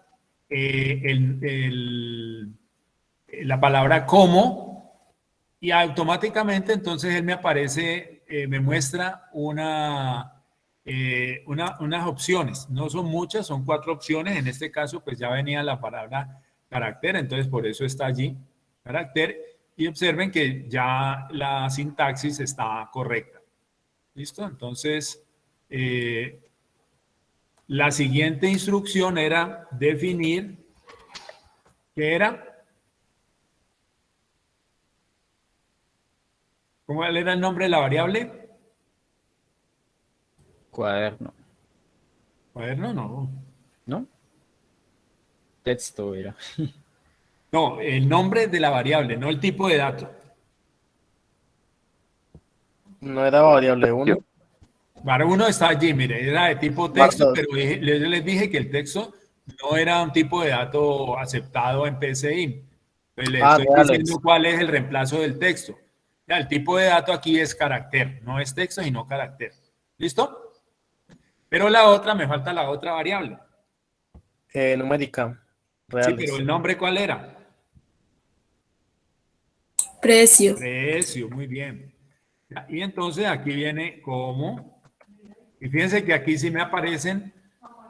la palabra como y automáticamente entonces él me aparece, me muestra unas opciones. No son muchas, son 4 opciones. En este caso, pues ya venía la palabra carácter, entonces por eso está allí, carácter. Y observen que ya la sintaxis está correcta. ¿Listo? Entonces, la siguiente instrucción era definir, ¿qué era? ¿Cuál era el nombre de la variable? Cuaderno, Cuaderno, no. ¿no? Texto era. No, el nombre de la variable, no el tipo de dato. No era variable 1. Var 1 está allí, mire, era de tipo texto, Var 2. pero yo les dije que el texto no era un tipo de dato aceptado en PSI. Pues le estoy diciendo cuál es el reemplazo del texto. Ya, el tipo de dato aquí es carácter, no es texto, sino carácter. ¿Listo? Pero la otra, me falta la otra variable. Numérica. Sí, Reales. pero el nombre, ¿cuál era? Precio. Precio, muy bien. Y entonces aquí viene como, y fíjense que aquí sí me aparecen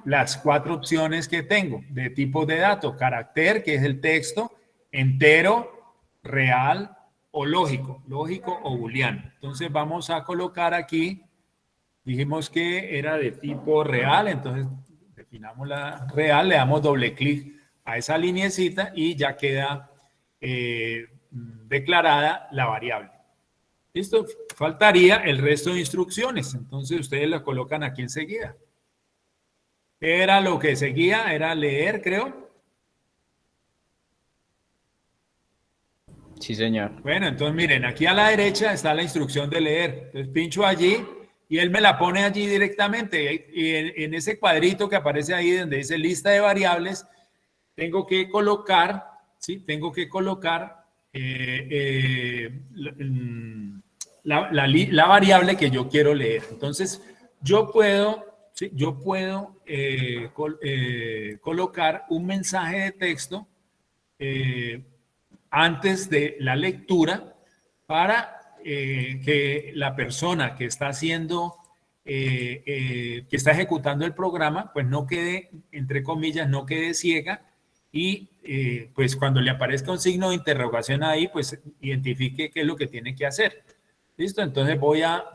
las 4 opciones que tengo de tipos de datos: carácter, que es el texto, entero, real o lógico o booleano. Entonces vamos a colocar aquí, dijimos que era de tipo real, entonces definamos la real, le damos doble clic a esa lineecita y ya queda declarada la variable. ¿Listo? Faltaría el resto de instrucciones, entonces ustedes las colocan aquí enseguida. Era lo que seguía, era leer, creo. Sí, señor. Bueno, entonces miren, aquí a la derecha está la instrucción de leer. Entonces pincho allí y él me la pone allí directamente. Y en ese cuadrito que aparece ahí donde dice lista de variables, tengo que colocar, ¿sí? Tengo que colocar la variable que yo quiero leer. Entonces, yo puedo, ¿sí? Yo puedo colocar un mensaje de texto antes de la lectura para que la persona que está haciendo, que está ejecutando el programa, pues no quede, entre comillas, no quede ciega y pues cuando le aparezca un signo de interrogación ahí, pues identifique qué es lo que tiene que hacer. ¿Listo? Entonces voy a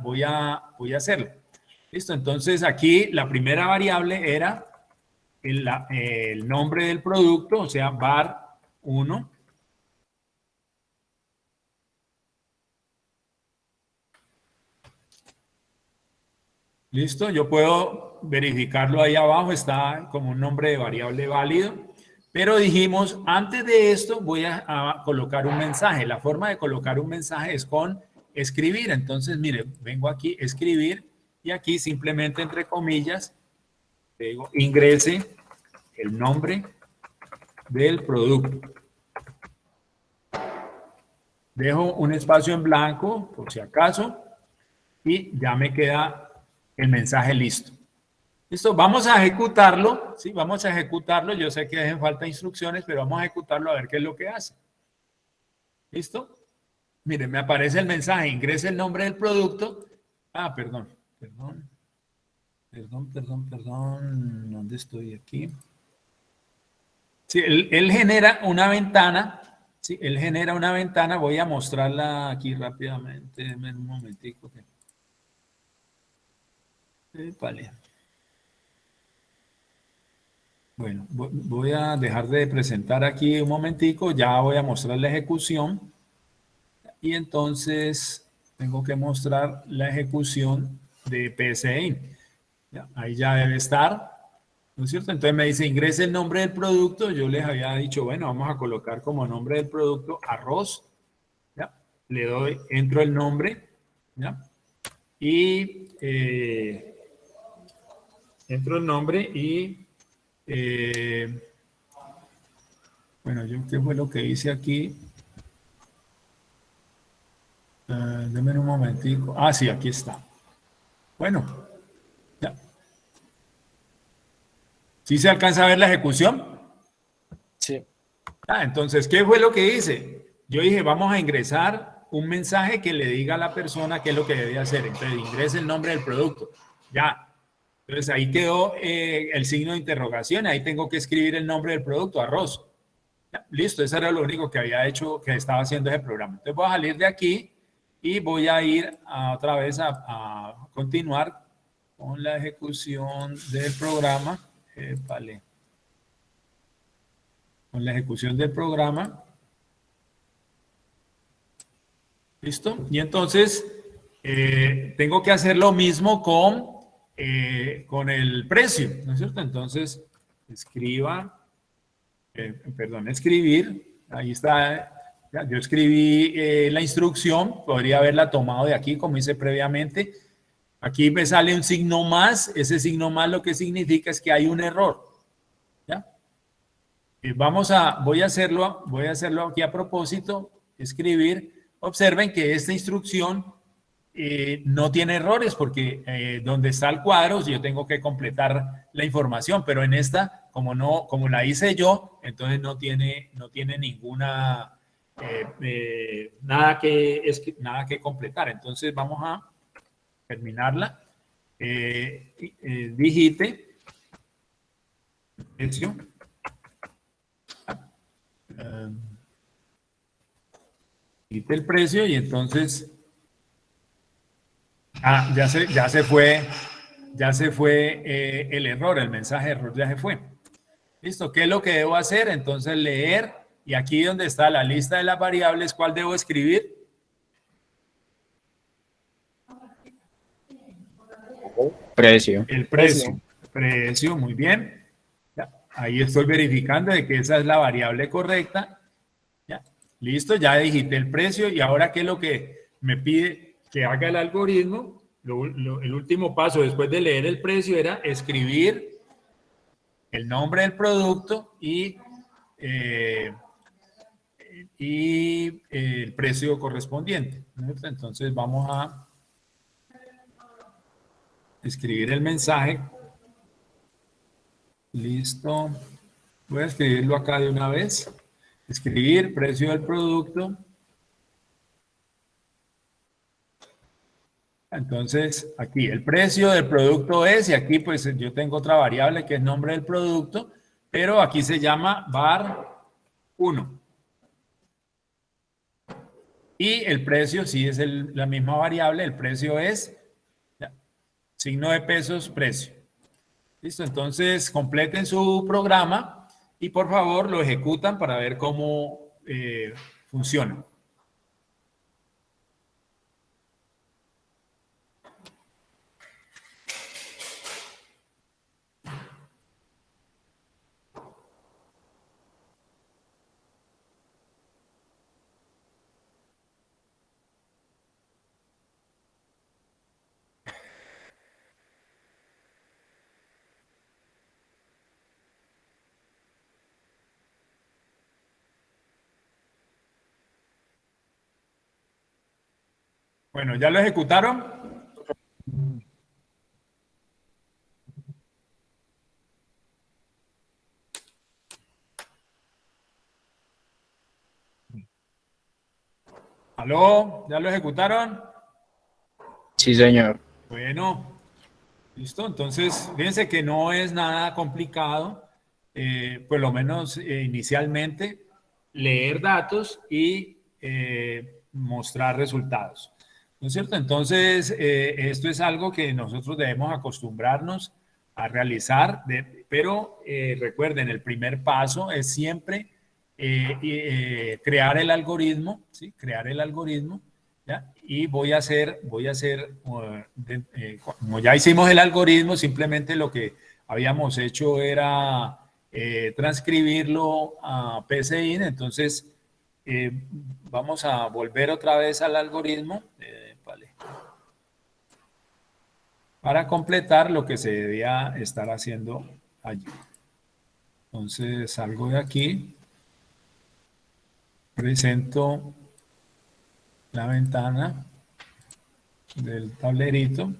hacerlo. ¿Listo? Entonces aquí la primera variable era el nombre del producto, o sea, var 1. ¿Listo? Yo puedo verificarlo ahí abajo, está como un nombre de variable válido. Pero dijimos, antes de esto voy a colocar un mensaje. La forma de colocar un mensaje es con escribir. Entonces, mire, vengo aquí, escribir, y aquí simplemente entre comillas, digo, ingrese el nombre del producto. Dejo un espacio en blanco, por si acaso, y ya me queda el mensaje listo. Listo, vamos a ejecutarlo, ¿sí? Vamos a ejecutarlo. Yo sé que hacen falta instrucciones, pero vamos a ejecutarlo a ver qué es lo que hace. ¿Listo? Miren, me aparece el mensaje, ingrese el nombre del producto. Ah, perdón. ¿Dónde estoy aquí? Sí, él genera una ventana. Sí, él genera una ventana. Voy a mostrarla aquí rápidamente. Denme un momentico. Vale. Bueno, voy a dejar de presentar aquí un momentico, ya voy a mostrar la ejecución y entonces tengo que mostrar la ejecución de PSI. Ya, ahí ya debe estar, ¿no es cierto? Entonces me dice ingrese el nombre del producto, yo les había dicho, bueno, vamos a colocar como nombre del producto arroz, ¿ya? Le doy, entro el nombre, ¿ya? Y entro el nombre y bueno, yo qué fue lo que hice aquí. Denme un momentico. Ah, sí, aquí está. Bueno, ya. ¿Sí se alcanza a ver la ejecución? Sí. Ah, entonces, ¿qué fue lo que hice? Yo dije, vamos a ingresar un mensaje que le diga a la persona qué es lo que debe hacer. Entonces, ingrese el nombre del producto. Ya. Entonces, ahí quedó el signo de interrogación. Ahí tengo que escribir el nombre del producto, arroz. Ya, listo, eso era lo único que había hecho, que estaba haciendo ese programa. Entonces, voy a salir de aquí y voy a ir otra vez a continuar con la ejecución del programa. Vale. Con la ejecución del programa. ¿Listo? Y entonces tengo que hacer lo mismo con el precio, ¿no es cierto? Entonces, escribir, ahí está, ya, yo escribí la instrucción, podría haberla tomado de aquí, como hice previamente. Aquí me sale un signo más, ese signo más lo que significa es que hay un error, ¿ya? Voy a hacerlo aquí a propósito, escribir. Observen que esta instrucción no tiene errores porque donde está el cuadro yo tengo que completar la información, pero en esta, como la hice yo, entonces no tiene ninguna nada que completar. Entonces vamos a terminarla. Digite precio. Quite el precio y entonces ya se fue el error, el mensaje de error ya se fue. Listo, ¿qué es lo que debo hacer? Entonces leer y aquí donde está la lista de las variables, ¿cuál debo escribir? Precio. El precio. Precio, muy bien. Ya, ahí estoy verificando de que esa es la variable correcta. Ya, listo, ya digité el precio y ahora ¿qué es lo que me pide que haga el algoritmo? El último paso después de leer el precio era escribir el nombre del producto y el precio correspondiente, ¿no? Entonces vamos a escribir el mensaje. Listo. Voy a escribirlo acá de una vez. Escribir precio del producto. Entonces, aquí el precio del producto es, y aquí pues yo tengo otra variable que es nombre del producto, pero aquí se llama var 1. Y el precio sí es la misma variable, el precio es signo de pesos, precio. Listo, entonces completen su programa y por favor lo ejecutan para ver cómo funciona. Bueno, ¿ya lo ejecutaron? ¿Aló? ¿Ya lo ejecutaron? Sí, señor. Bueno, listo. Entonces, fíjense que no es nada complicado, por lo menos inicialmente, leer datos y mostrar resultados. ¿No es cierto? Entonces, esto es algo que nosotros debemos acostumbrarnos a realizar, pero recuerden, el primer paso es siempre crear el algoritmo, ¿sí? Crear el algoritmo, ¿ya? Y como ya hicimos el algoritmo, simplemente lo que habíamos hecho era transcribirlo a PCIN, entonces vamos a volver otra vez al algoritmo. Vale. Para completar lo que se debía estar haciendo allí. Entonces salgo de aquí, presento la ventana del tablerito.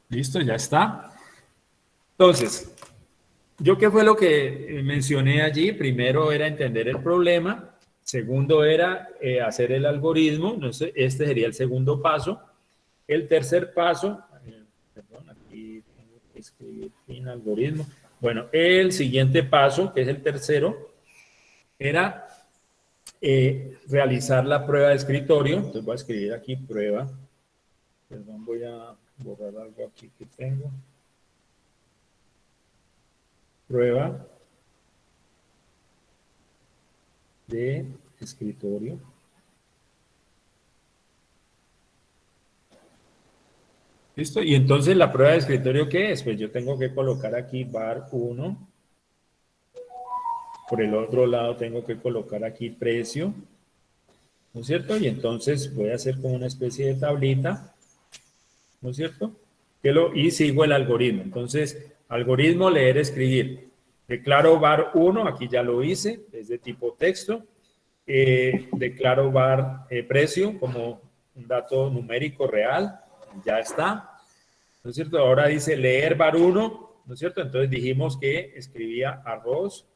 Listo, ya está. Entonces, ¿yo qué fue lo que mencioné allí? Primero era entender el problema. Segundo era hacer el algoritmo. Entonces, este sería el segundo paso. El tercer paso, perdón, aquí tengo que escribir fin algoritmo. Bueno, el siguiente paso, que es el tercero, era realizar la prueba de escritorio. Entonces voy a escribir aquí prueba. Perdón, voy a borrar algo aquí que tengo. Prueba de escritorio. ¿Listo? Y entonces la prueba de escritorio, ¿qué es? Pues yo tengo que colocar aquí var 1. Por el otro lado tengo que colocar aquí precio. ¿No es cierto? Y entonces voy a hacer como una especie de tablita. ¿No es cierto? Y sigo el algoritmo. Entonces, algoritmo leer, escribir. Declaro var 1, aquí ya lo hice, es de tipo texto. Declaro var precio como un dato numérico real, ya está. ¿No es cierto? Ahora dice leer var 1, ¿no es cierto? Entonces dijimos que escribía arroz.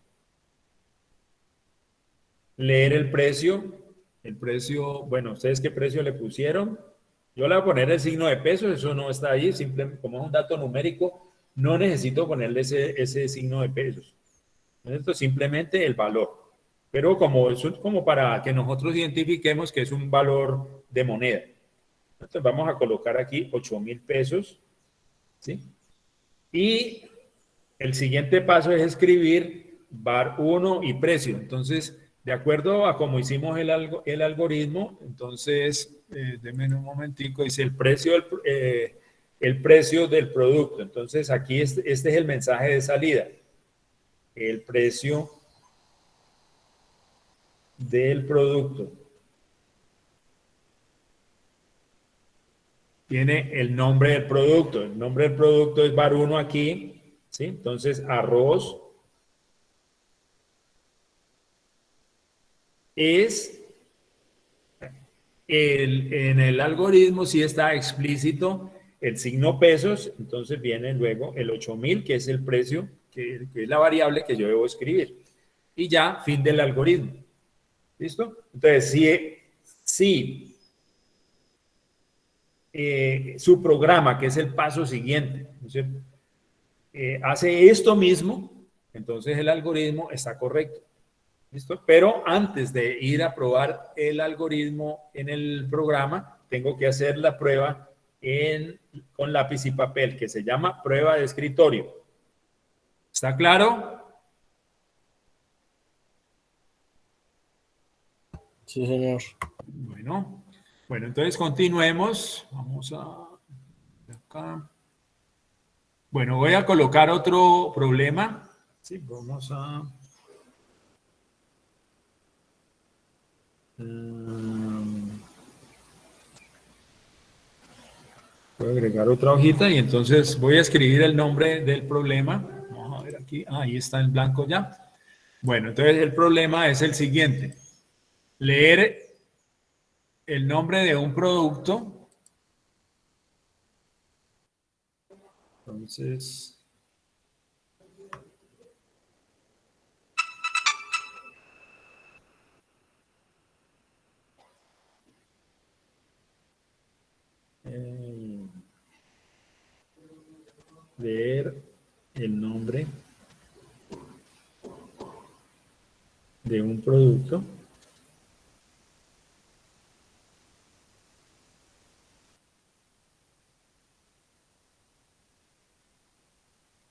Leer el precio, bueno, ¿ustedes qué precio le pusieron? Yo le voy a poner el signo de pesos, eso no está ahí, simplemente como es un dato numérico, no necesito ponerle ese signo de pesos. Esto es simplemente el valor. Pero como eso es como para que nosotros identifiquemos que es un valor de moneda. Entonces vamos a colocar aquí 8,000 pesos. ¿Sí? Y el siguiente paso es escribir var 1 y precio. Entonces, de acuerdo a cómo hicimos el algoritmo, entonces, denme un momentico, dice el precio del producto. Entonces, aquí este es el mensaje de salida. El precio del producto. Tiene el nombre del producto. El nombre del producto es var 1 aquí. ¿Sí? Entonces, arroz es en el algoritmo sí está explícito el signo pesos, entonces viene luego el 8,000, que es el precio, que es la variable que yo debo escribir. Y ya, fin del algoritmo. ¿Listo? Entonces, si su programa, que es el paso siguiente, ¿no es cierto? Hace esto mismo, entonces el algoritmo está correcto. ¿Listo? Pero antes de ir a probar el algoritmo en el programa, tengo que hacer la prueba con lápiz y papel, que se llama prueba de escritorio. ¿Está claro? Sí, señor. Bueno, entonces continuemos. Vamos a acá. Bueno, voy a colocar otro problema. Sí, vamos a... Voy a agregar otra hojita y entonces voy a escribir el nombre del problema. Vamos a ver aquí. Ahí está el blanco ya. Bueno, entonces el problema es el siguiente. Leer el nombre de un producto. Entonces... leer el nombre de un producto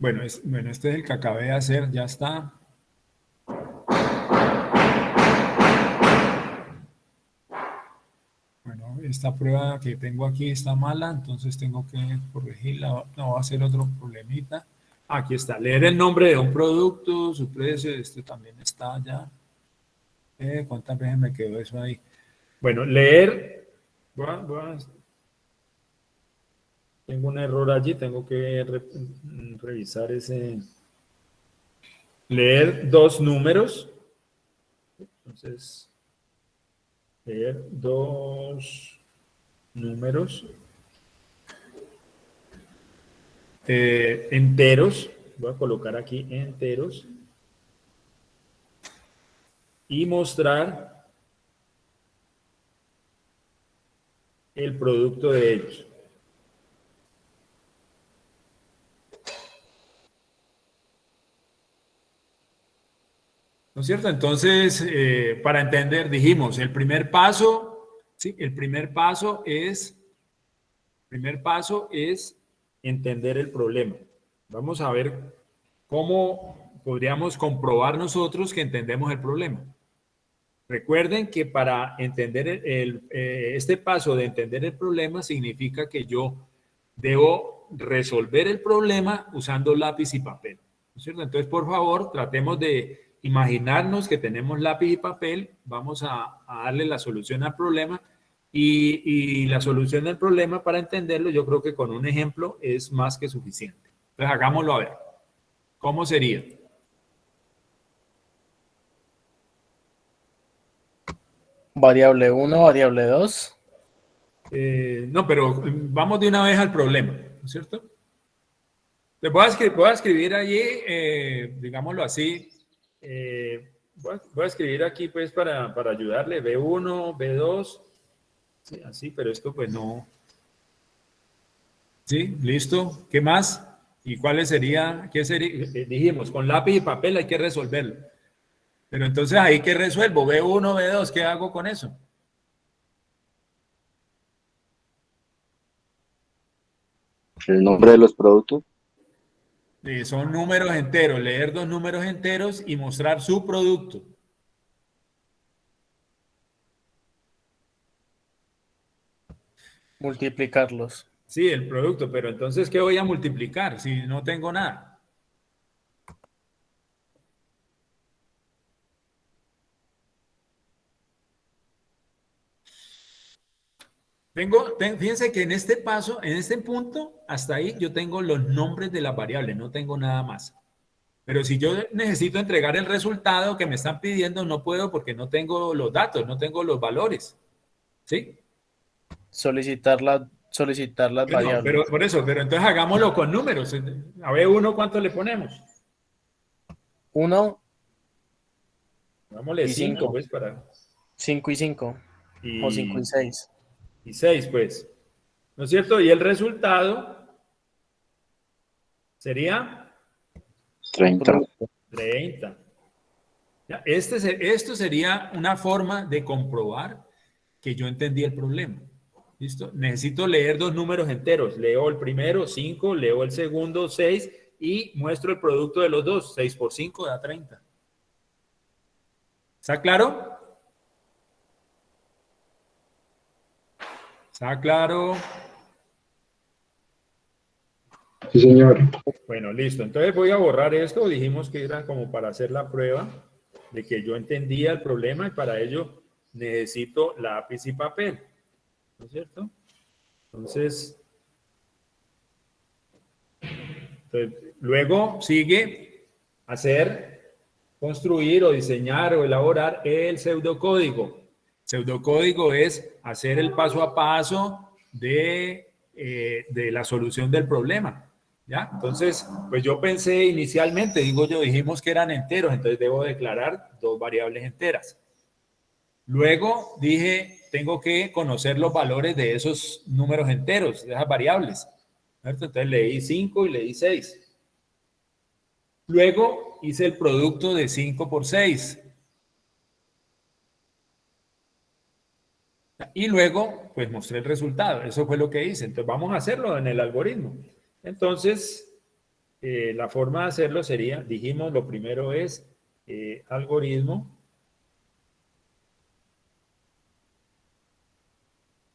Bueno, este es el que acabé de hacer, ya está. Bueno, esta prueba que tengo aquí está mala, entonces tengo que corregirla. No, va a hacer otro problemita. Aquí está, leer el nombre de un producto, su precio, este también está ya. ¿Cuántas veces me quedó eso ahí? Bueno, leer, tengo un error allí, tengo que revisar ese. Leer dos números, entonces, leer dos números enteros, voy a colocar aquí enteros, y mostrar el producto de ellos. ¿No es cierto? Entonces, para entender, dijimos, el primer paso, ¿sí? El primer paso es entender el problema. Vamos a ver cómo podríamos comprobar nosotros que entendemos el problema. Recuerden que para entender este paso de entender el problema significa que yo debo resolver el problema usando lápiz y papel. ¿No es cierto? Entonces, por favor, tratemos de imaginarnos que tenemos lápiz y papel, vamos a darle la solución al problema y la solución del problema, para entenderlo, yo creo que con un ejemplo es más que suficiente. Entonces, hagámoslo a ver. ¿Cómo sería? Variable 1, variable 2. No, pero vamos de una vez al problema, ¿no es cierto? Le voy a escribir allí, digámoslo así, voy a escribir aquí pues para ayudarle, B1, B2, sí, así, pero esto pues no. Sí, listo. ¿Qué más? ¿Y cuáles sería? ¿Qué sería? Dijimos, con lápiz y papel hay que resolverlo. Pero entonces ahí ¿qué resuelvo? B1, B2, ¿qué hago con eso? El nombre de los productos. Son números enteros, leer dos números enteros y mostrar su producto. Multiplicarlos. Sí, el producto, pero entonces, ¿qué voy a multiplicar si no tengo nada? Fíjense que en este paso, en este punto, hasta ahí yo tengo los nombres de las variables, no tengo nada más. Pero si yo necesito entregar el resultado que me están pidiendo, no puedo porque no tengo los datos, no tengo los valores. ¿Sí? Solicitar las Bueno, variables. pero entonces hagámoslo con números. A ver, uno, ¿cuánto le ponemos? 1 Dámosle y 5, 5. pues, para. 5 y 5. O 5 y 6. Y 6, pues. ¿No es cierto? Y el resultado sería 30. 30. Ya, esto sería una forma de comprobar que yo entendí el problema. ¿Listo? Necesito leer dos números enteros. Leo el primero, 5, leo el segundo, 6, y muestro el producto de los dos. 6 por 5 da 30. ¿Está claro? ¿Está claro? Sí, señor. Bueno, listo. Entonces voy a borrar esto. Dijimos que era como para hacer la prueba de que yo entendía el problema, y para ello necesito lápiz y papel. ¿No es cierto? Entonces, luego sigue construir o diseñar o elaborar el pseudocódigo. Pseudocódigo es hacer el paso a paso de la solución del problema. ¿Ya? Entonces, pues yo pensé inicialmente, dijimos que eran enteros, entonces debo declarar dos variables enteras. Luego dije, tengo que conocer los valores de esos números enteros, de esas variables. ¿Cierto? Entonces leí 5 y leí 6. Luego hice el producto de 5 por 6. Y luego, pues mostré el resultado. Eso fue lo que hice. Entonces vamos a hacerlo en el algoritmo. Entonces, la forma de hacerlo sería, dijimos, lo primero es algoritmo.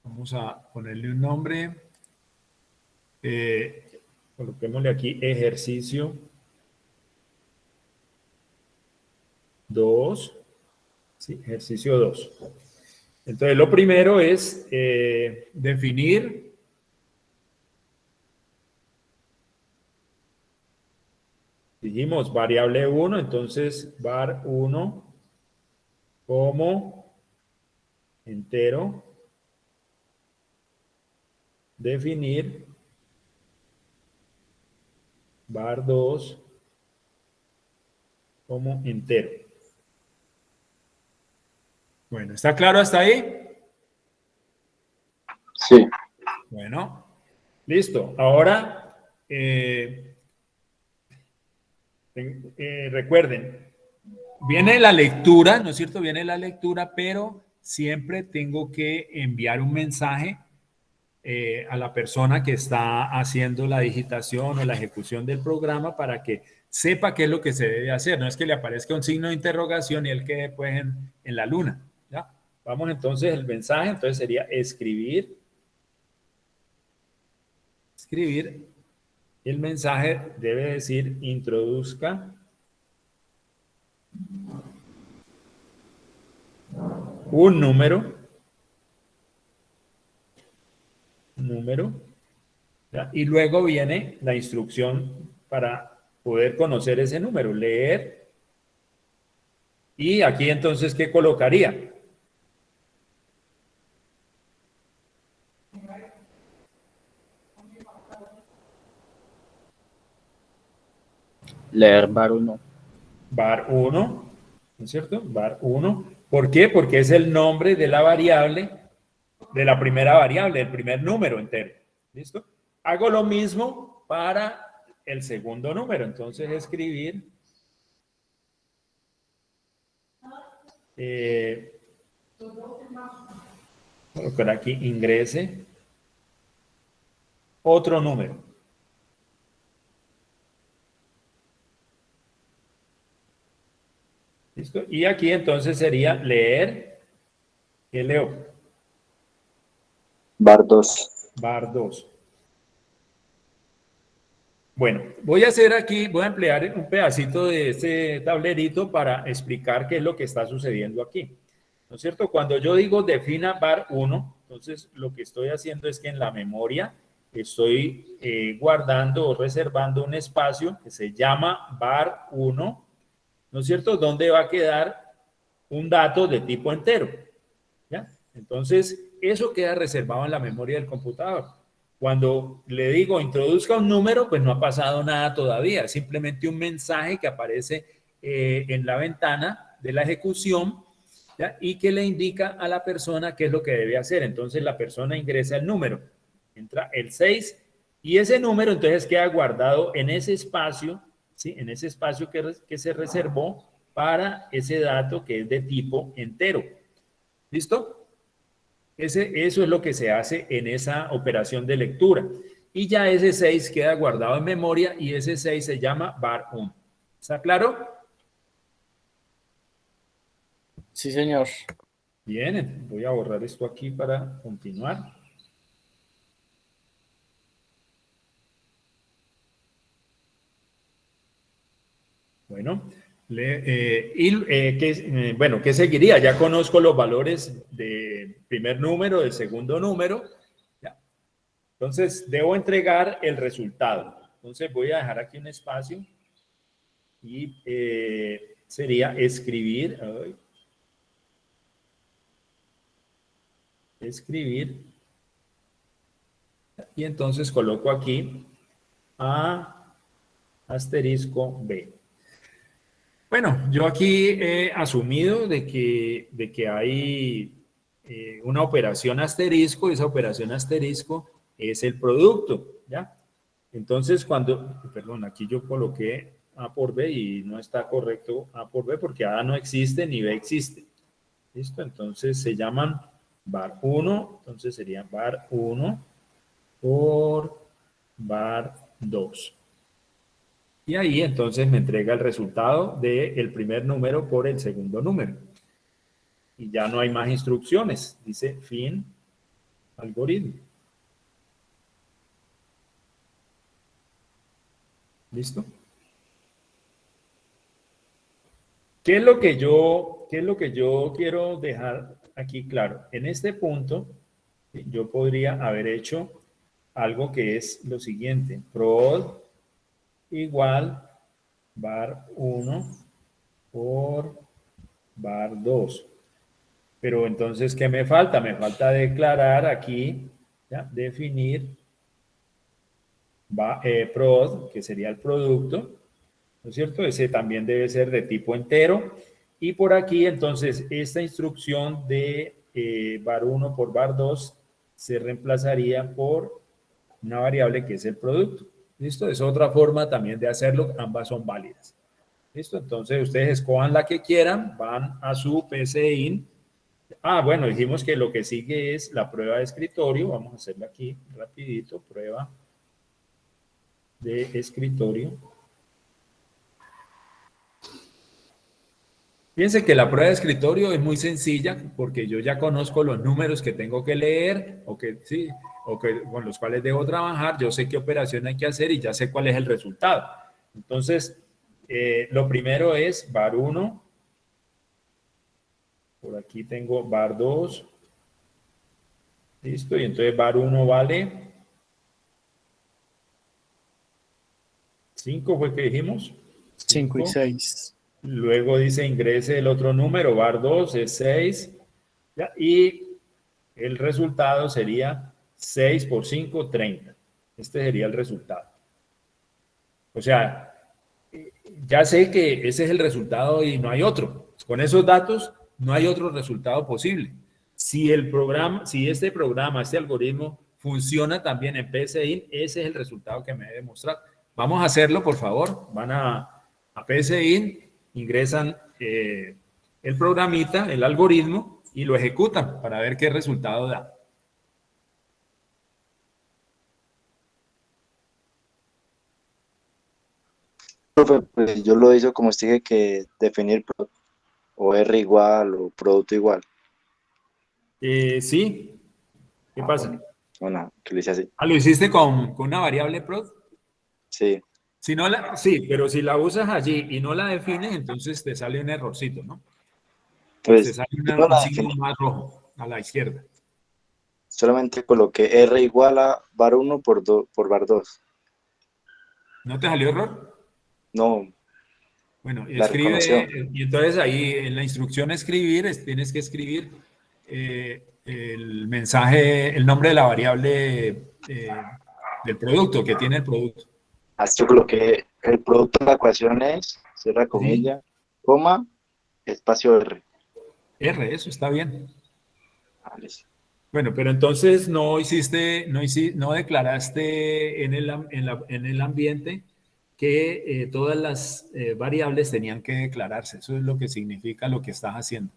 Vamos a ponerle un nombre. Coloquémosle aquí ejercicio 2. Sí, ejercicio 2. Entonces, lo primero es definir dijimos variable 1, entonces var 1 como entero, definir var 2 como entero. Bueno, ¿está claro hasta ahí? Sí. Bueno, listo. Ahora, recuerden, viene la lectura, ¿no es cierto? Viene la lectura, pero siempre tengo que enviar un mensaje a la persona que está haciendo la digitación o la ejecución del programa para que sepa qué es lo que se debe hacer. No es que le aparezca un signo de interrogación y él quede pues en la luna. ¿Ya? Vamos entonces, el mensaje entonces sería escribir. Escribir. El mensaje debe decir introduzca un número. ¿Ya? Y luego viene la instrucción para poder conocer ese número, leer. Y aquí entonces, ¿qué colocaría? Leer var 1. Var 1, ¿no es cierto? Var 1. ¿Por qué? Porque es el nombre de la variable, de la primera variable, el primer número entero. ¿Listo? Hago lo mismo para el segundo número. Entonces, escribir colocar aquí ingrese otro número. ¿Listo? Y aquí entonces sería leer. ¿Qué leo? Var 2. Var 2. Bueno, voy a hacer aquí, voy a emplear un pedacito de este tablerito para explicar qué es lo que está sucediendo aquí. ¿No es cierto? Cuando yo digo defina var 1, entonces lo que estoy haciendo es que en la memoria estoy guardando o reservando un espacio que se llama var 1, ¿no es cierto? Donde va a quedar un dato de tipo entero. ¿Ya? Entonces, eso queda reservado en la memoria del computador. Cuando le digo introduzca un número, pues no ha pasado nada todavía, simplemente un mensaje que aparece en la ventana de la ejecución, ¿ya? Y que le indica a la persona qué es lo que debe hacer. Entonces la persona ingresa el número, entra el 6 y ese número entonces queda guardado en ese espacio, ¿sí? En ese espacio que se reservó para ese dato que es de tipo entero. ¿Listo? Eso es lo que se hace en esa operación de lectura. Y ya ese 6 queda guardado en memoria y ese 6 se llama var 1. ¿Está claro? Sí, señor. Bien, voy a borrar esto aquí para continuar. Bueno, ¿qué seguiría? Ya conozco los valores del primer número, del segundo número. ¿Ya? Entonces, debo entregar el resultado. Entonces, voy a dejar aquí un espacio y sería escribir. Escribir. Y entonces coloco aquí A asterisco B. Bueno, yo aquí he asumido de que hay una operación asterisco, y esa operación asterisco es el producto, ¿ya? Entonces, perdón, aquí yo coloqué A por B y no está correcto A por B porque A no existe ni B existe. ¿Listo? Entonces se llaman var 1, entonces sería var 1 por var 2. Y ahí entonces me entrega el resultado del primer número por el segundo número. Y ya no hay más instrucciones. Dice fin algoritmo. ¿Listo? ¿Qué es lo que yo quiero dejar aquí claro? En este punto, yo podría haber hecho algo que es lo siguiente. Prod igual var 1 por var 2. Pero entonces, ¿qué me falta? Me falta declarar aquí, ¿ya? Definir prod, que sería el producto, ¿no es cierto? Ese también debe ser de tipo entero. Y por aquí, entonces, esta instrucción de var 1 por var 2 se reemplazaría por una variable que es el producto. ¿Listo? Es otra forma también de hacerlo, ambas son válidas. ¿Listo? Entonces, ustedes escojan la que quieran, van a su PCIN. Ah, bueno, dijimos que lo que sigue es la prueba de escritorio. Vamos a hacerla aquí rapidito, prueba de escritorio. Fíjense que la prueba de escritorio es muy sencilla porque yo ya conozco los números que tengo que leer o que sí, o que con los cuales debo trabajar. Yo sé qué operación hay que hacer y ya sé cuál es el resultado. Entonces, lo primero es var 1. Por aquí tengo var 2. Listo. Y entonces var 1 vale 5, fue que dijimos. 5 y 5. 6. Luego dice ingrese el otro número, var 2 es 6. ¿Ya? Y el resultado sería 6 por 5, 30. Este sería el resultado. O sea, ya sé que ese es el resultado y no hay otro. Con esos datos no hay otro resultado posible. Si el programa, si este programa, este algoritmo funciona también en PSI, ese es el resultado que me debe mostrar. Vamos a hacerlo, por favor. Van a PSI, ingresan el programita, el algoritmo y lo ejecutan para ver qué resultado da. Profe, pues yo lo hice como usted dije que definir o R igual o producto igual. Sí, ¿qué Ah, pasa? bueno, bueno, que lo hice así. Ah, ¿lo hiciste con una variable prod? Sí, Si no sí, pero si la usas allí y no la defines, entonces te sale un errorcito, ¿no? Pues te pues sale yo no un la signo definí, más rojo a la izquierda. solamente coloqué R igual a var 1 por var 2. ¿No te salió error? No, Bueno, y la reconoció. y entonces ahí en la instrucción escribir, tienes que escribir el mensaje, el nombre de la variable del producto, que tiene el producto. Así yo coloqué el producto de la ecuación es, cierra ¿Sí? comilla, coma, espacio R. R, eso está bien. Ah, listo. Bueno, pero entonces no declaraste en el ambiente que todas las variables tenían que declararse. Eso es lo que significa lo que estás haciendo.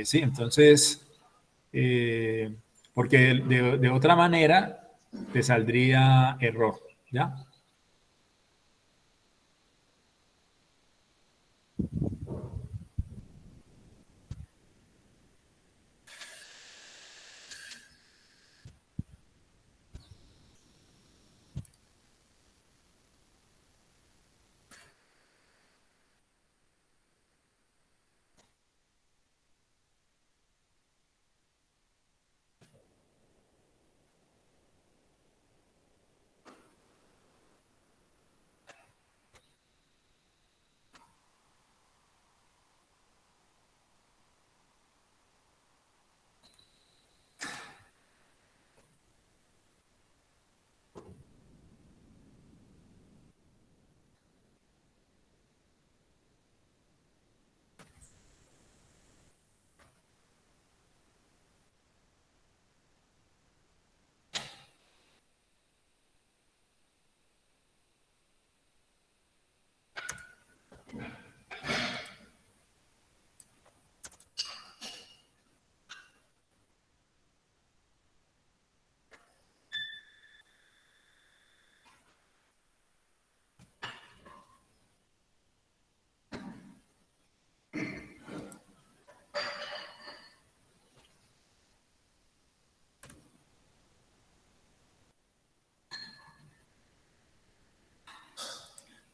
Sí, entonces, eh, porque de otra manera te saldría error, ¿ya?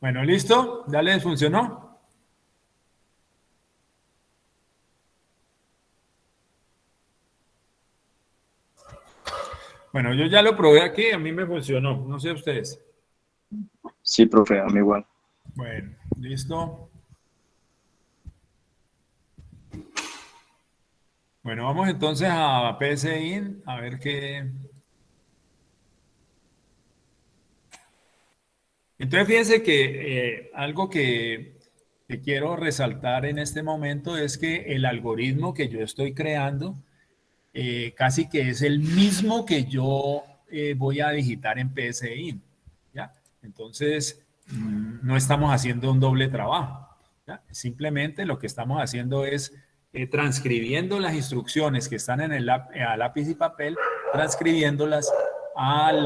Bueno, ¿listo? ¿Ya les funcionó? Bueno, yo ya lo probé aquí, a mí me funcionó. No sé ustedes. Sí, profe, a mí igual. Bueno, listo. Bueno, vamos entonces a PSIN, a ver qué... Entonces, fíjense que algo que quiero resaltar en este momento es que el algoritmo que yo estoy creando casi que es el mismo que yo voy a digitar en PSIN, ¿ya? Entonces, no estamos haciendo un doble trabajo, ¿ya? Simplemente lo que estamos haciendo es transcribiendo las instrucciones que están en el a lápiz y papel, transcribiéndolas al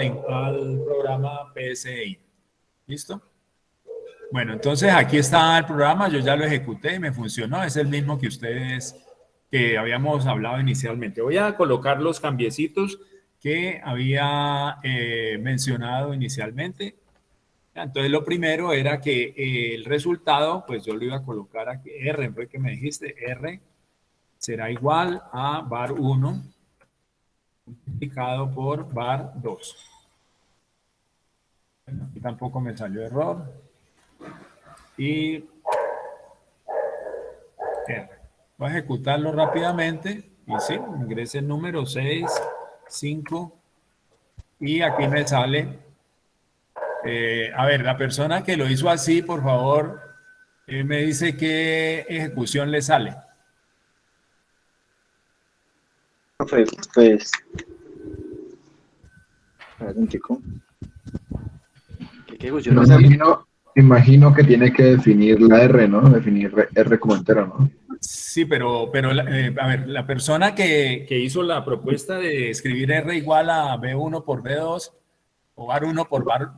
programa PSIN. ¿Listo? Bueno, entonces aquí está el programa, yo ya lo ejecuté y me funcionó, es el mismo que ustedes que habíamos hablado inicialmente. Voy a colocar los cambiecitos que había mencionado inicialmente. Entonces lo primero era que el resultado, pues yo lo iba a colocar aquí, R, fue que me dijiste, R será igual a var 1 multiplicado por var 2. Bueno, aquí tampoco me salió error. Y R. Voy a ejecutarlo rápidamente. Y sí, ingrese el número 6, 5. Y aquí me sale. A ver, la persona que lo hizo así, por favor, me dice qué ejecución le sale. Profe, pues, espérate un tico. ¿Qué ejecución No, me sale? imagino que tiene que definir la R, ¿no? Definir R como entero, ¿no? Sí, pero a ver, la persona que hizo la propuesta de escribir R igual a B1 por B2 o var 1 por var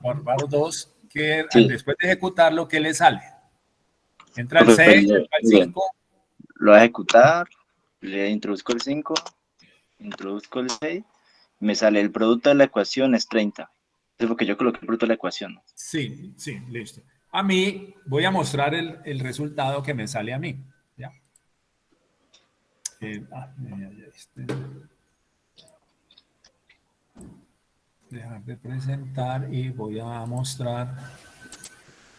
2, que Sí. después de ejecutarlo, ¿qué le sale? Entra el Profe, 6, pues, entra el mire, 5. lo voy a ejecutar, le introduzco el 5, introduzco el 6, me sale el producto de la ecuación es 30. Es porque yo coloqué el producto de la ecuación. Sí, sí, listo. A mí voy a mostrar el resultado que me sale a mí. ¿Ya? Dejar de presentar y voy a mostrar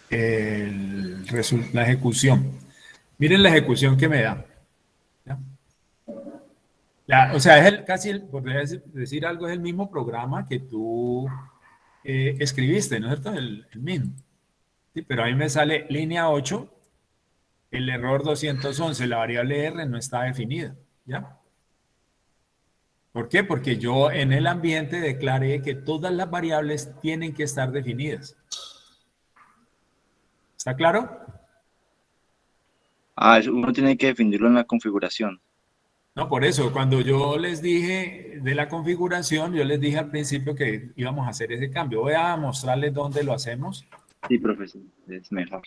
la ejecución. Miren la ejecución que me da. ¿Ya? O sea, es podría decir algo, es el mismo programa que tú escribiste, ¿no es cierto? El mismo. Sí, pero a mí me sale línea 8, el error 211, la variable R no está definida. ¿Ya? ¿Por qué? Porque yo en el ambiente declaré que todas las variables tienen que estar definidas. ¿Está claro? Eso uno tiene que definirlo en la configuración. No, por eso, cuando yo les dije de la configuración, yo les dije al principio que íbamos a hacer ese cambio. Voy a mostrarles dónde lo hacemos. Sí, profesor, es mejor.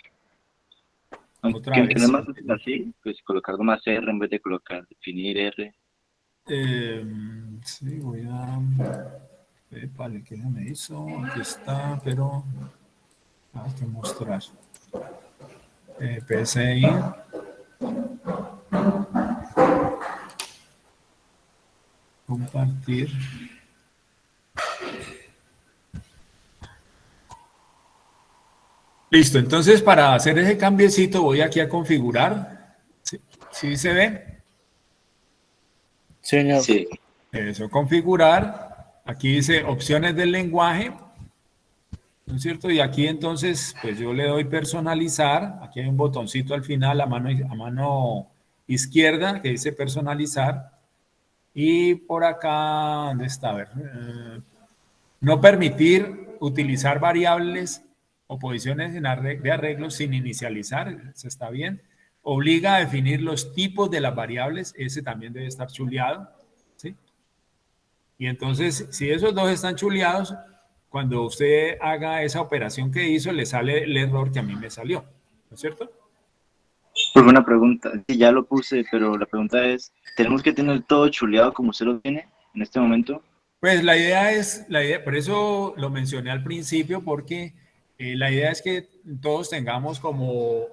Otra Aunque no vez. es más fácil así, pues colocar nomás R en vez de colocar, definir R. Sí, voy a... Vale, ¿qué me hizo? Aquí está, pero... Hay que mostrar. PSI. Compartir. Listo, entonces para hacer ese cambiecito voy aquí a configurar. ¿Sí se ve? Señor. Sí. Eso, configurar. Aquí dice opciones del lenguaje. ¿No es cierto? Y aquí entonces, pues yo le doy personalizar. Aquí hay un botoncito al final a mano izquierda que dice personalizar. Y por acá, ¿dónde está? A ver. No permitir utilizar variables o posiciones de arreglo sin inicializar. Eso está bien. Obliga a definir los tipos de las variables. Ese también debe estar chuleado. ¿Sí? Y entonces, si esos dos están chuleados, cuando usted haga esa operación que hizo, le sale el error que a mí me salió, ¿no es cierto? Pues una pregunta, sí, ya lo puse, pero la pregunta es, ¿tenemos que tener todo chuleado como usted lo tiene en este momento? Pues por eso lo mencioné al principio, porque La idea es que todos tengamos como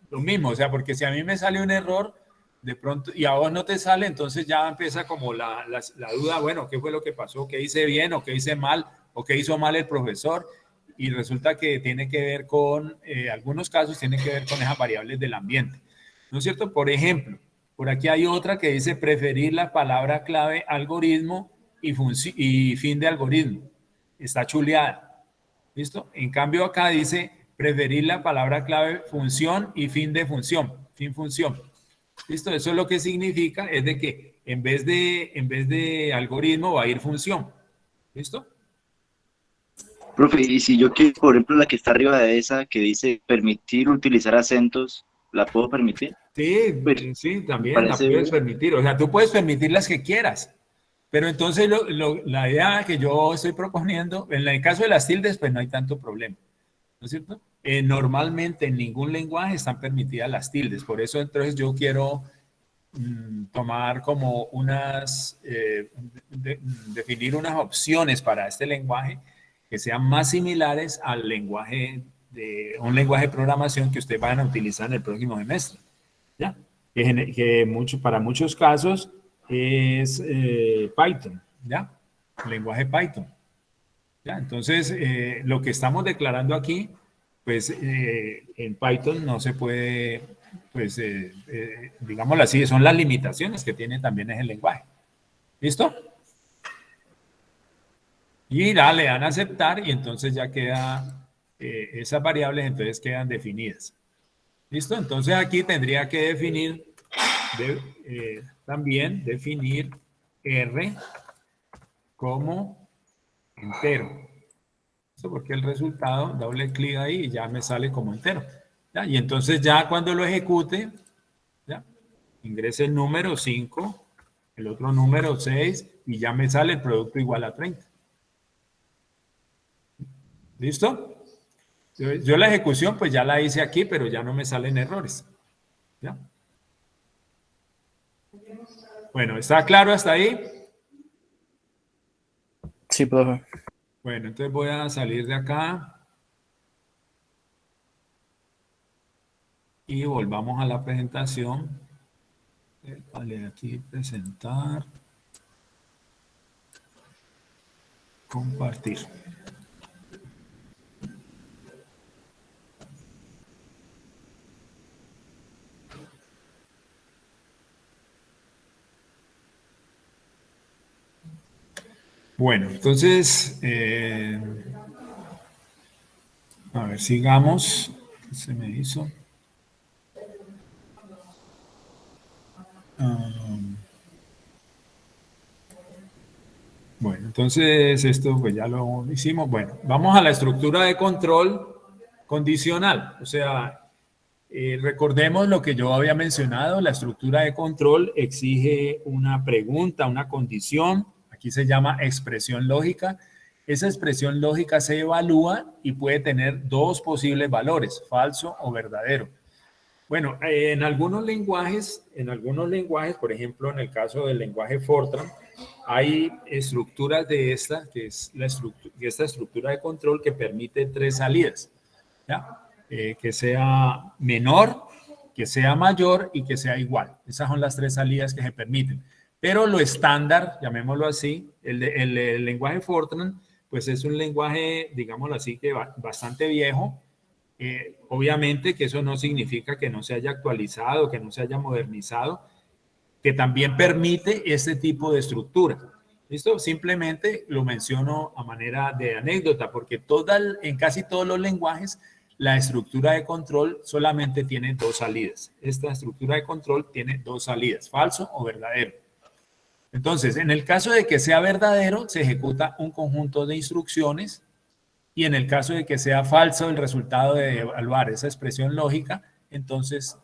lo mismo, o sea, porque si a mí me sale un error, de pronto, y a vos no te sale, entonces ya empieza como la duda, bueno, ¿qué fue lo que pasó? ¿Qué hice bien o qué hice mal? ¿O qué hizo mal el profesor? Y resulta que tiene que ver con, algunos casos tiene que ver con esas variables del ambiente, ¿no es cierto? Por ejemplo, por aquí hay otra que dice preferir la palabra clave algoritmo y fin de algoritmo. Está chuleada, ¿listo? En cambio acá dice preferir la palabra clave función y fin de función, fin función. ¿Listo? Eso lo que significa es de que en vez de algoritmo va a ir función. ¿Listo? Profe, y si yo quiero, por ejemplo, la que está arriba de esa, que dice permitir utilizar acentos, ¿la puedo permitir? Sí, Pues, sí, me también la parece puedes bien. permitir. O sea, tú puedes permitir las que quieras. Pero entonces la idea que yo estoy proponiendo, en el caso de las tildes, pues no hay tanto problema. ¿No es cierto? Normalmente en ningún lenguaje están permitidas las tildes. Por eso entonces yo quiero tomar como definir unas opciones para este lenguaje que sean más similares al lenguaje de un lenguaje de programación que ustedes van a utilizar en el próximo semestre. ¿Ya? Para muchos casos es Python, ¿ya? El lenguaje Python. ¿Ya? Entonces, lo que estamos declarando aquí, pues en Python no se puede, pues, digámoslo así, son las limitaciones que tiene también ese lenguaje. ¿Listo? Y le dan a aceptar y entonces ya queda, esas variables entonces quedan definidas. ¿Listo? Entonces aquí tendría que definir, también definir R como entero. Esto porque el resultado, doble clic ahí y ya me sale como entero. ¿Ya? Y entonces ya cuando lo ejecute, ¿ya? Ingrese el número 5, el otro número 6 y ya me sale el producto igual a 30. ¿Listo? Yo la ejecución pues ya la hice aquí, pero ya no me salen errores. ¿Ya? Bueno, ¿está claro hasta ahí? Sí, profe. Bueno, entonces voy a salir de acá y volvamos a la presentación. Vale, aquí presentar, compartir. Bueno, entonces, a ver, sigamos. ¿Qué se me hizo? Bueno, entonces esto pues ya lo hicimos. Bueno, vamos a la estructura de control condicional. O sea, recordemos lo que yo había mencionado, la estructura de control exige una pregunta, una condición, aquí se llama expresión lógica. Esa expresión lógica se evalúa y puede tener dos posibles valores, falso o verdadero. Bueno, en algunos lenguajes, por ejemplo, en el caso del lenguaje Fortran, hay estructuras de esta, que es esta estructura de control que permite tres salidas, ¿ya? Que sea menor, que sea mayor y que sea igual. Esas son las tres salidas que se permiten. Pero lo estándar, llamémoslo así, el lenguaje Fortran, pues es un lenguaje, digámoslo así, que bastante viejo. Obviamente que eso no significa que no se haya actualizado, que no se haya modernizado, que también permite este tipo de estructura. ¿Listo? Simplemente lo menciono a manera de anécdota, porque en casi todos los lenguajes la estructura de control solamente tiene dos salidas. Esta estructura de control tiene dos salidas, falso o verdadero. Entonces, en el caso de que sea verdadero, se ejecuta un conjunto de instrucciones y en el caso de que sea falso el resultado de evaluar esa expresión lógica, entonces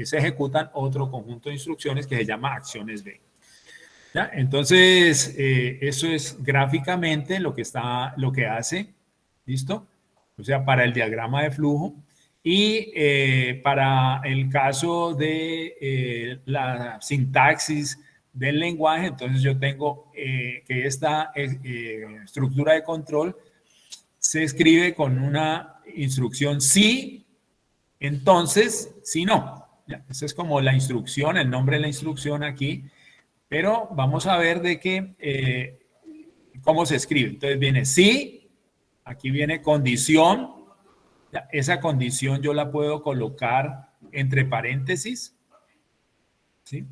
se ejecutan otro conjunto de instrucciones que se llama acciones B. ¿Ya? Entonces, eso es gráficamente lo que hace, ¿listo? O sea, para el diagrama de flujo. Y para el caso de la sintaxis del lenguaje, entonces yo tengo que esta estructura de control se escribe con una instrucción sí, entonces, si no. Ya, esa es como la instrucción, el nombre de la instrucción aquí, pero vamos a ver de qué, cómo se escribe. Entonces viene sí, aquí viene condición, ya, esa condición yo la puedo colocar entre paréntesis, ¿sí?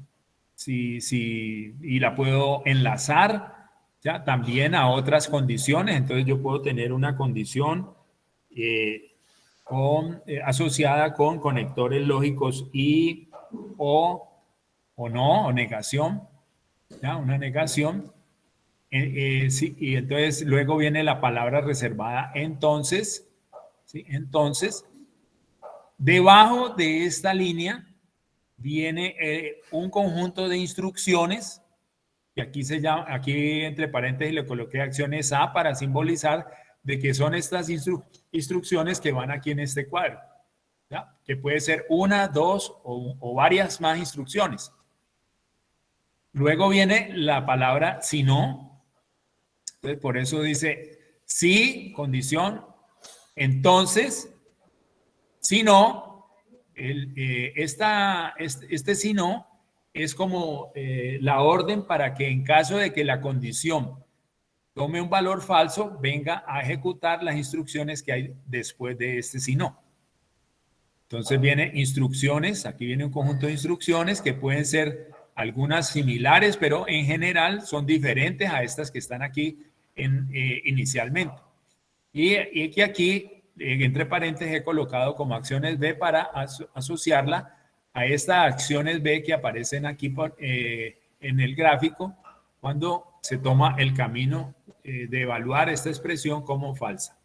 Y la puedo enlazar, ya, también a otras condiciones, entonces yo puedo tener una condición asociada con conectores lógicos y o no, o negación, ¿ya? Una negación. Sí, y entonces luego viene la palabra reservada entonces, ¿sí? Entonces, debajo de esta línea viene un conjunto de instrucciones, y aquí se llama, aquí entre paréntesis le coloqué acciones A para simbolizar de que son estas instrucciones que van aquí en este cuadro, ¿ya? Que puede ser una, dos o varias más instrucciones. Luego viene la palabra si no, entonces por eso dice si, condición, entonces, si no, este si no es como la orden para que en caso de que la condición tome un valor falso, venga a ejecutar las instrucciones que hay después de este si no. Entonces viene instrucciones, aquí viene un conjunto de instrucciones que pueden ser algunas similares, pero en general son diferentes a estas que están aquí inicialmente. Y que aquí, entre paréntesis, he colocado como acciones B para asociarla a estas acciones B que aparecen aquí en el gráfico cuando se toma el camino de evaluar esta expresión como falsa.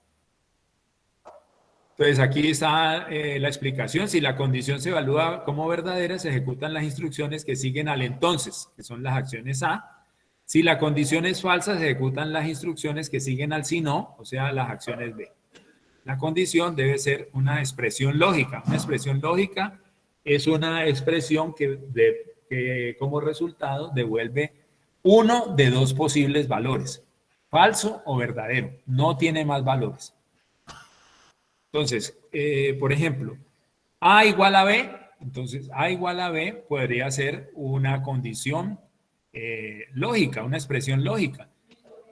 Entonces aquí está la explicación. Si la condición se evalúa como verdadera, se ejecutan las instrucciones que siguen al entonces, que son las acciones A. Si la condición es falsa, se ejecutan las instrucciones que siguen al si no, o sea, las acciones B. La condición debe ser una expresión lógica. Una expresión lógica es una expresión que como resultado devuelve uno de dos posibles valores, falso o verdadero. No tiene más valores. Entonces, por ejemplo, A igual a B, entonces A igual a B podría ser una condición lógica, una expresión lógica.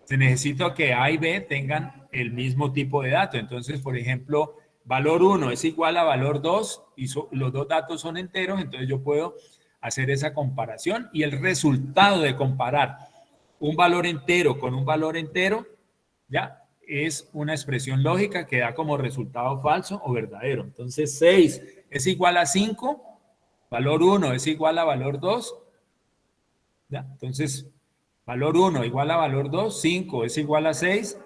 Se necesita que A y B tengan el mismo tipo de dato. Entonces, por ejemplo, valor 1 es igual a valor 2 y los dos datos son enteros, entonces yo puedo hacer esa comparación y el resultado de comparar un valor entero con un valor entero, ya, es una expresión lógica que da como resultado falso o verdadero. Entonces, 6 es igual a 5, valor 1 es igual a valor 2, ¿ya? Entonces, valor 1 igual a valor 2, 5 es igual a 6,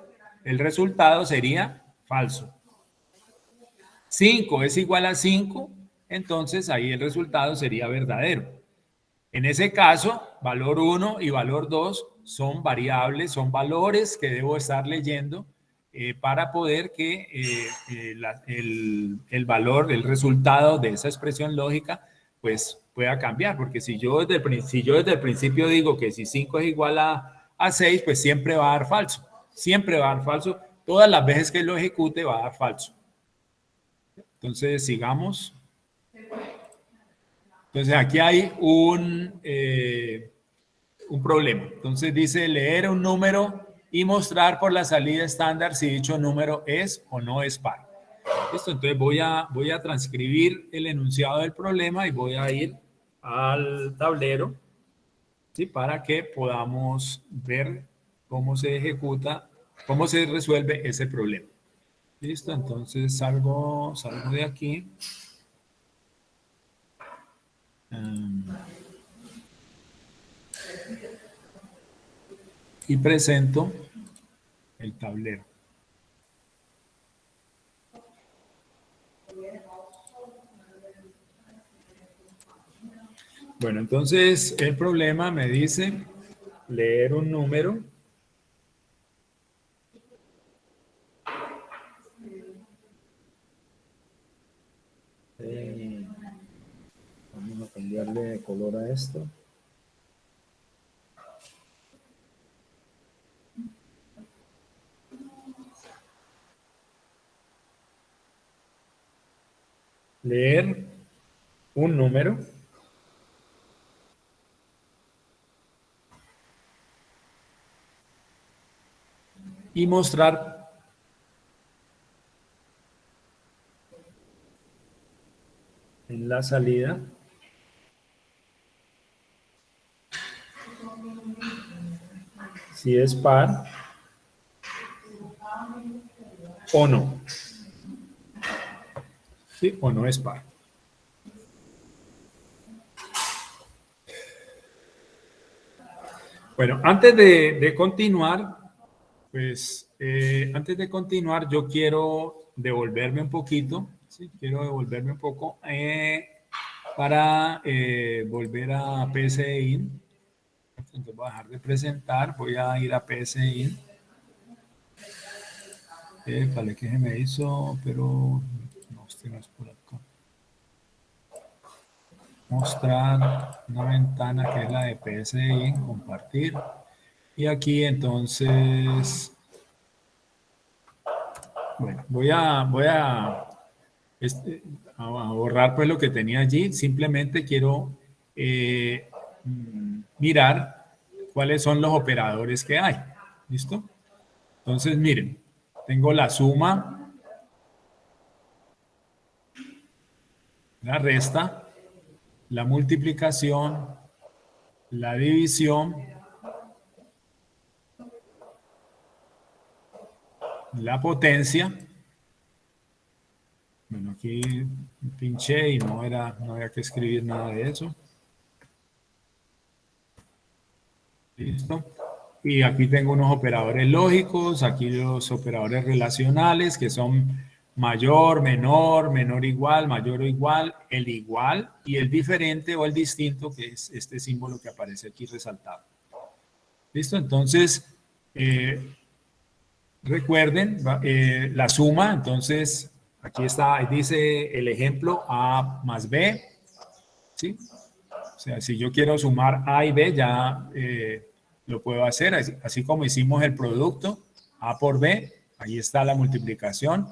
el resultado sería falso. 5 es igual a 5, entonces ahí el resultado sería verdadero. En ese caso, valor 1 y valor 2 son variables, son valores que debo estar leyendo para poder que el valor, el resultado de esa expresión lógica, pues pueda cambiar. Porque si yo desde el principio digo que si 5 es igual a 6, pues siempre va a dar falso. Siempre va a dar falso. Todas las veces que lo ejecute va a dar falso. Entonces, sigamos. Entonces, aquí hay un problema. Entonces, dice leer un número y mostrar por la salida estándar si dicho número es o no es par. Listo, entonces voy a transcribir el enunciado del problema y voy a ir al tablero, ¿sí? Para que podamos ver cómo se ejecuta, cómo se resuelve ese problema. Listo, entonces salgo de aquí. Y presento el tablero. Bueno, entonces el problema me dice leer un número vamos a cambiarle de color a esto. leer un número y mostrar en la salida si es par o no. ¿Sí? O no es par. Bueno, antes de continuar, pues antes de continuar yo quiero devolverme un poquito, ¿sí? Quiero devolverme un poco para volver a PSI. Entonces voy a dejar de presentar, voy a ir a PSI. Vale, que se me hizo, pero no, este no es por acá. Mostrar una ventana que es la de PSI, compartir. Y aquí entonces, bueno, a borrar pues lo que tenía allí. Simplemente quiero mirar cuáles son los operadores que hay. ¿Listo? Entonces, miren, tengo la suma, la resta, la multiplicación, la división, la potencia. Bueno, aquí pinché y no había que escribir nada de eso. Listo. Y aquí tengo unos operadores lógicos, aquí los operadores relacionales que son mayor, menor igual, mayor o igual, el igual y el diferente o el distinto, que es este símbolo que aparece aquí resaltado. Listo, entonces recuerden la suma, entonces aquí está, dice el ejemplo A más B, ¿sí? O sea, si yo quiero sumar A y B, ya lo puedo hacer, así como hicimos el producto A por B, ahí está la multiplicación.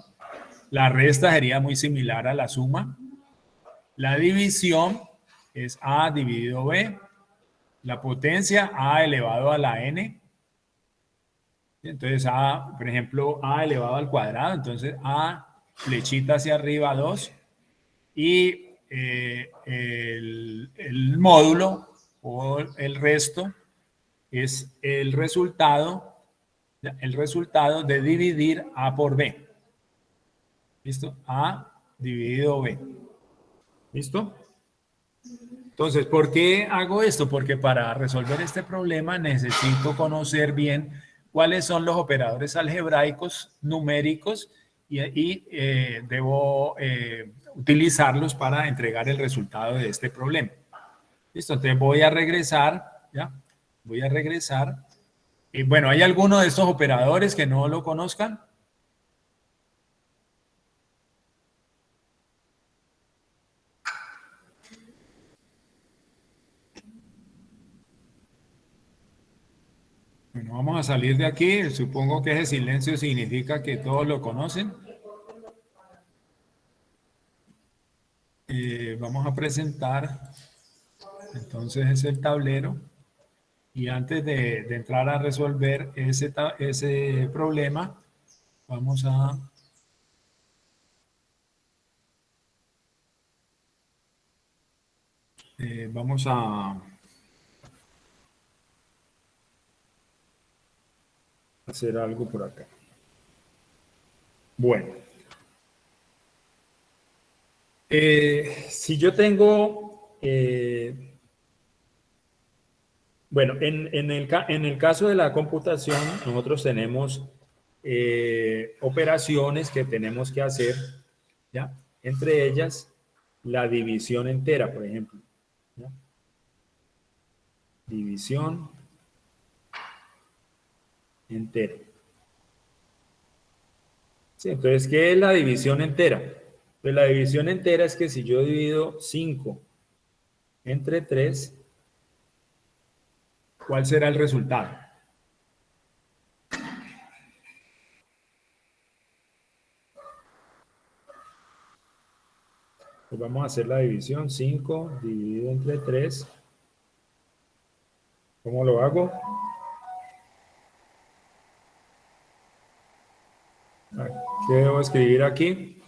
La resta sería muy similar a la suma. La división es A dividido B. La potencia A elevado a la N. Entonces A, por ejemplo, A elevado al cuadrado, entonces A flechita hacia arriba 2 y el módulo o el resto es el resultado de dividir A por B. ¿Listo? A dividido B. ¿Listo? Entonces, ¿por qué hago esto? Porque para resolver este problema necesito conocer bien cuáles son los operadores algebraicos numéricos y debo utilizarlos para entregar el resultado de este problema. Listo, entonces voy a regresar, ¿ya? Voy a regresar. Y bueno, ¿hay alguno de estos operadores que no lo conozcan? Bueno, vamos a salir de aquí. Supongo que ese silencio significa que todos lo conocen. Vamos a presentar, entonces, es el tablero. Y antes de entrar a resolver ese problema, vamos a hacer algo por acá. Bueno. Si yo tengo, bueno, en el caso de la computación, nosotros tenemos operaciones que tenemos que hacer, ¿ya? Entre ellas, la división entera, por ejemplo, ¿ya? División entera. Sí, entonces, ¿qué es la división entera? Pues la división entera es que si yo divido 5 entre 3, ¿cuál será el resultado? Pues vamos a hacer la división. 5 dividido entre 3. ¿Cómo lo hago? ¿Qué debo escribir aquí?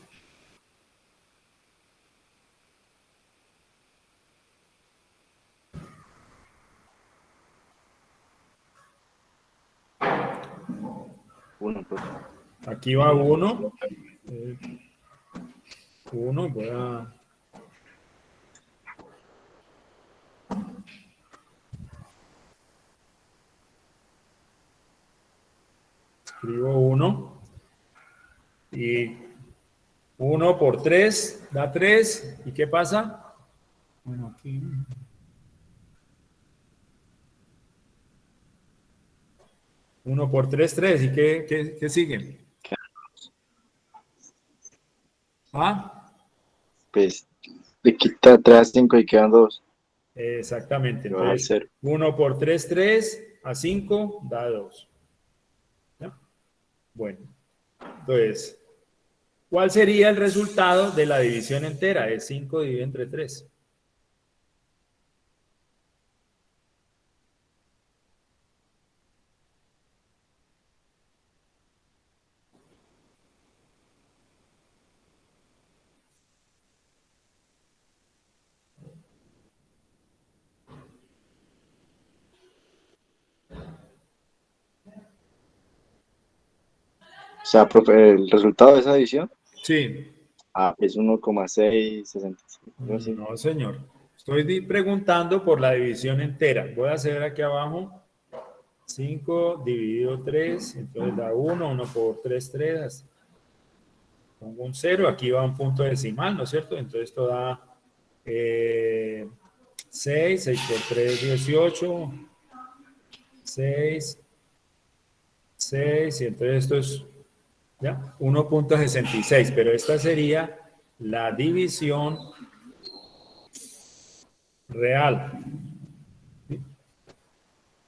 Uno, pues. Aquí va 1. 1, voy a... Escribo 1. Y 1 por 3 da 3. ¿Y qué pasa? Bueno, aquí... 1 por 3, 3. ¿Y qué sigue? ¿Ah? Pues le quita 3 a 5 y quedan 2. Exactamente. Le va a dar Entonces, 0. 1 por 3, 3. A 5 da 2. ¿Ya? Bueno. Entonces, ¿cuál sería el resultado de la división entera? Es 5 dividido entre 3. O sea, profe, el resultado de esa división Sí. es 1,665. Algo así. No, señor. Estoy preguntando por la división entera. Voy a hacer aquí abajo 5 dividido 3, entonces da 1, 1 por 3, 3. Pongo un 0, aquí va un punto decimal, ¿no es cierto? Entonces esto da 6, 6 por 3, 18, 6, 6, y entonces esto es ¿ya? 1.66, pero esta sería la división real.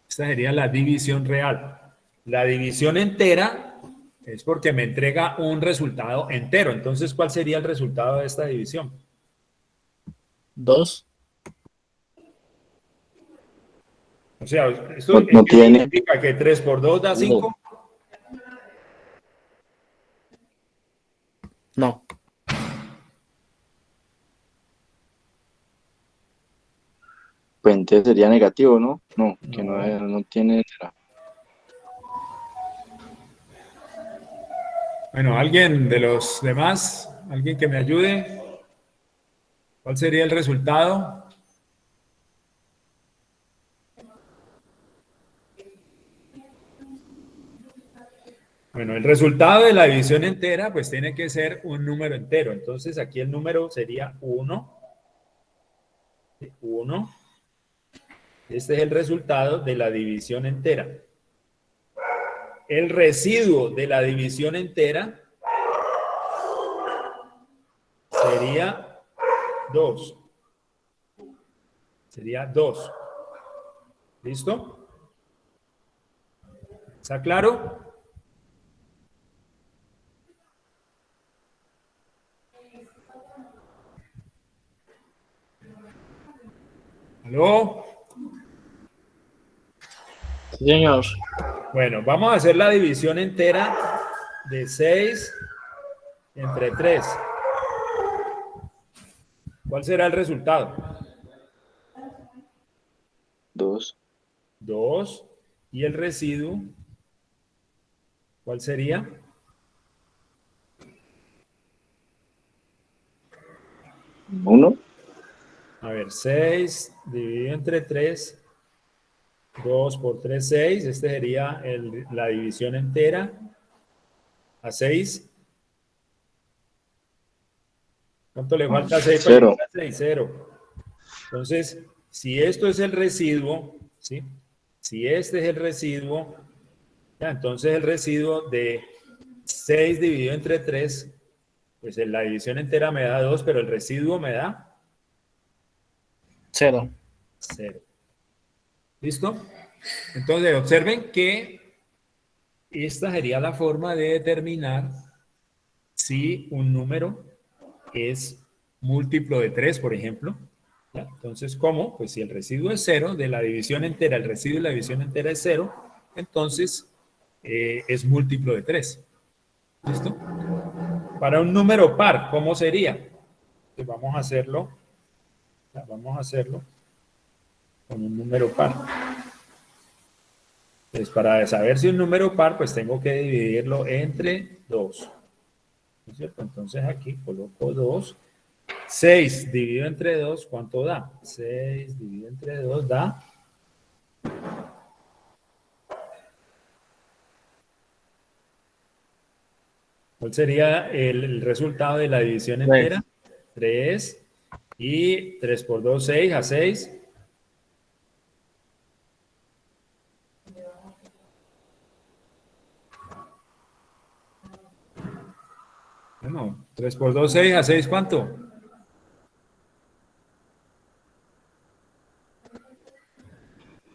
Esta sería la división real. La división entera es porque me entrega un resultado entero. Entonces, ¿cuál sería el resultado de esta división? 2. O sea, ¿esto No, no qué tiene. significa? ¿Que 3 por 2 da 5? No. Pues entonces sería negativo, ¿no? No, que No. no tiene. Bueno, ¿alguien de los demás? ¿Alguien que me ayude? ¿Cuál sería el resultado? Bueno, el resultado de la división entera pues tiene que ser un número entero. Entonces aquí el número sería 1. 1. Este es el resultado de la división entera. El residuo de la división entera sería 2. Sería 2. ¿Listo? ¿Está claro? ¿Aló? Sí, señor. Bueno, vamos a hacer la división entera de 6 entre 3. ¿Cuál será el resultado? 2. 2. ¿Y el residuo? ¿Cuál sería? 1. A ver, 6 dividido entre 3. 2 por 3, 6. Este sería la división entera. A 6. ¿Cuánto le falta a 6 para 0. llegar a 6? 0. Entonces, si esto es el residuo, ¿sí? Si este es el residuo, ya, entonces el residuo de 6 dividido entre 3, pues en la división entera me da 2, pero el residuo me da 0. 0. ¿Listo? Entonces, observen que esta sería la forma de determinar si un número es múltiplo de 3, por ejemplo. ¿Ya? Entonces, ¿cómo? Pues si el residuo es 0, de la división entera, el residuo de la división entera es 0, entonces es múltiplo de 3. ¿Listo? Para un número par, ¿cómo sería? Pues vamos a hacerlo con un número par. Entonces, para saber si un número par, pues tengo que dividirlo entre 2. ¿No es cierto? Entonces aquí coloco 2. 6 dividido entre 2, ¿cuánto da? 6 dividido entre 2 da. ¿Cuál sería el resultado de la división entera? 3. Y 3 por 2, 6. A 6. Bueno, 3 por 2, 6. A 6, ¿cuánto?